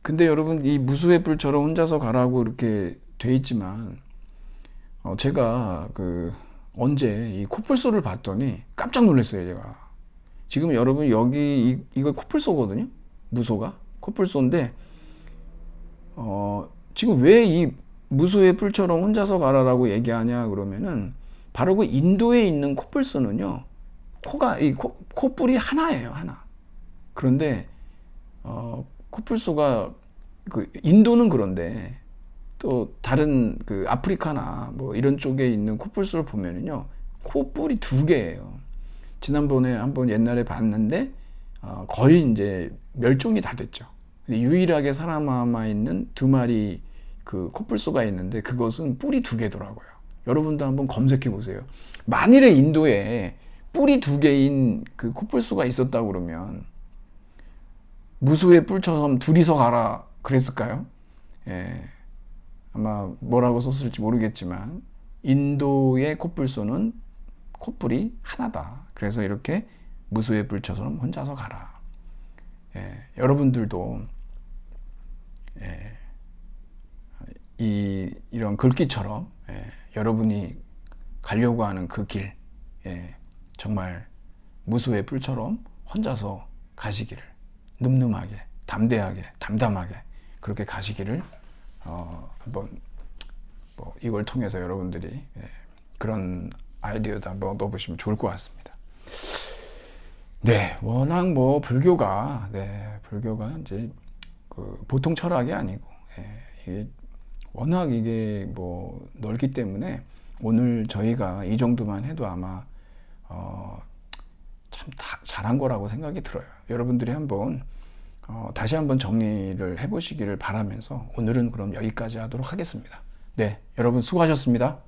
근데 여러분 이 무수의 뿔처럼 혼자서 가라고 이렇게 돼 있지만, 제가 언제 이 코뿔소를 봤더니 깜짝 놀랐어요. 제가 지금 여러분 여기 이거 코뿔소거든요. 무소가 코뿔소인데 지금 왜 이 무소의 뿔처럼 혼자서 가라라고 얘기하냐 그러면은 바로 그 인도에 있는 코뿔소는요, 코가 이 코뿔이 하나예요, 하나. 그런데 코뿔소가 그 인도는 그런데 또 다른 그 아프리카나 뭐 이런 쪽에 있는 코뿔소를 보면은요, 코뿔이 두 개예요. 지난번에 한번 옛날에 봤는데 거의 이제 멸종이 다 됐죠. 유일하게 살아남아 있는 두 마리 그 코뿔소가 있는데 그것은 뿔이 두 개더라고요. 여러분도 한번 검색해 보세요. 만일에 인도에 뿔이 두 개인 그 코뿔소가 있었다고 그러면 무소의 뿔처럼 둘이서 가라 그랬을까요? 예, 아마 뭐라고 썼을지 모르겠지만 인도의 코뿔소는 코뿔이 하나다. 그래서 이렇게 무소의 뿔처럼 혼자서 가라. 예, 여러분들도 예, 이런 글귀처럼 여러분이 가려고 하는 그 길, 정말 무소의 뿔처럼 혼자서 가시기를, 늠름하게, 담대하게, 담담하게 그렇게 가시기를 한번 뭐 이걸 통해서 여러분들이 그런 아이디어도 한번 넣어보시면 좋을 것 같습니다. 네, 워낙 뭐 불교가 이제 그 보통 철학이 아니고 이게 워낙 이게 뭐 넓기 때문에 오늘 저희가 이 정도만 해도 아마 참 잘한 거라고 생각이 들어요. 여러분들이 한번 다시 한번 정리를 해보시기를 바라면서 오늘은 그럼 여기까지 하도록 하겠습니다. 네, 여러분 수고하셨습니다.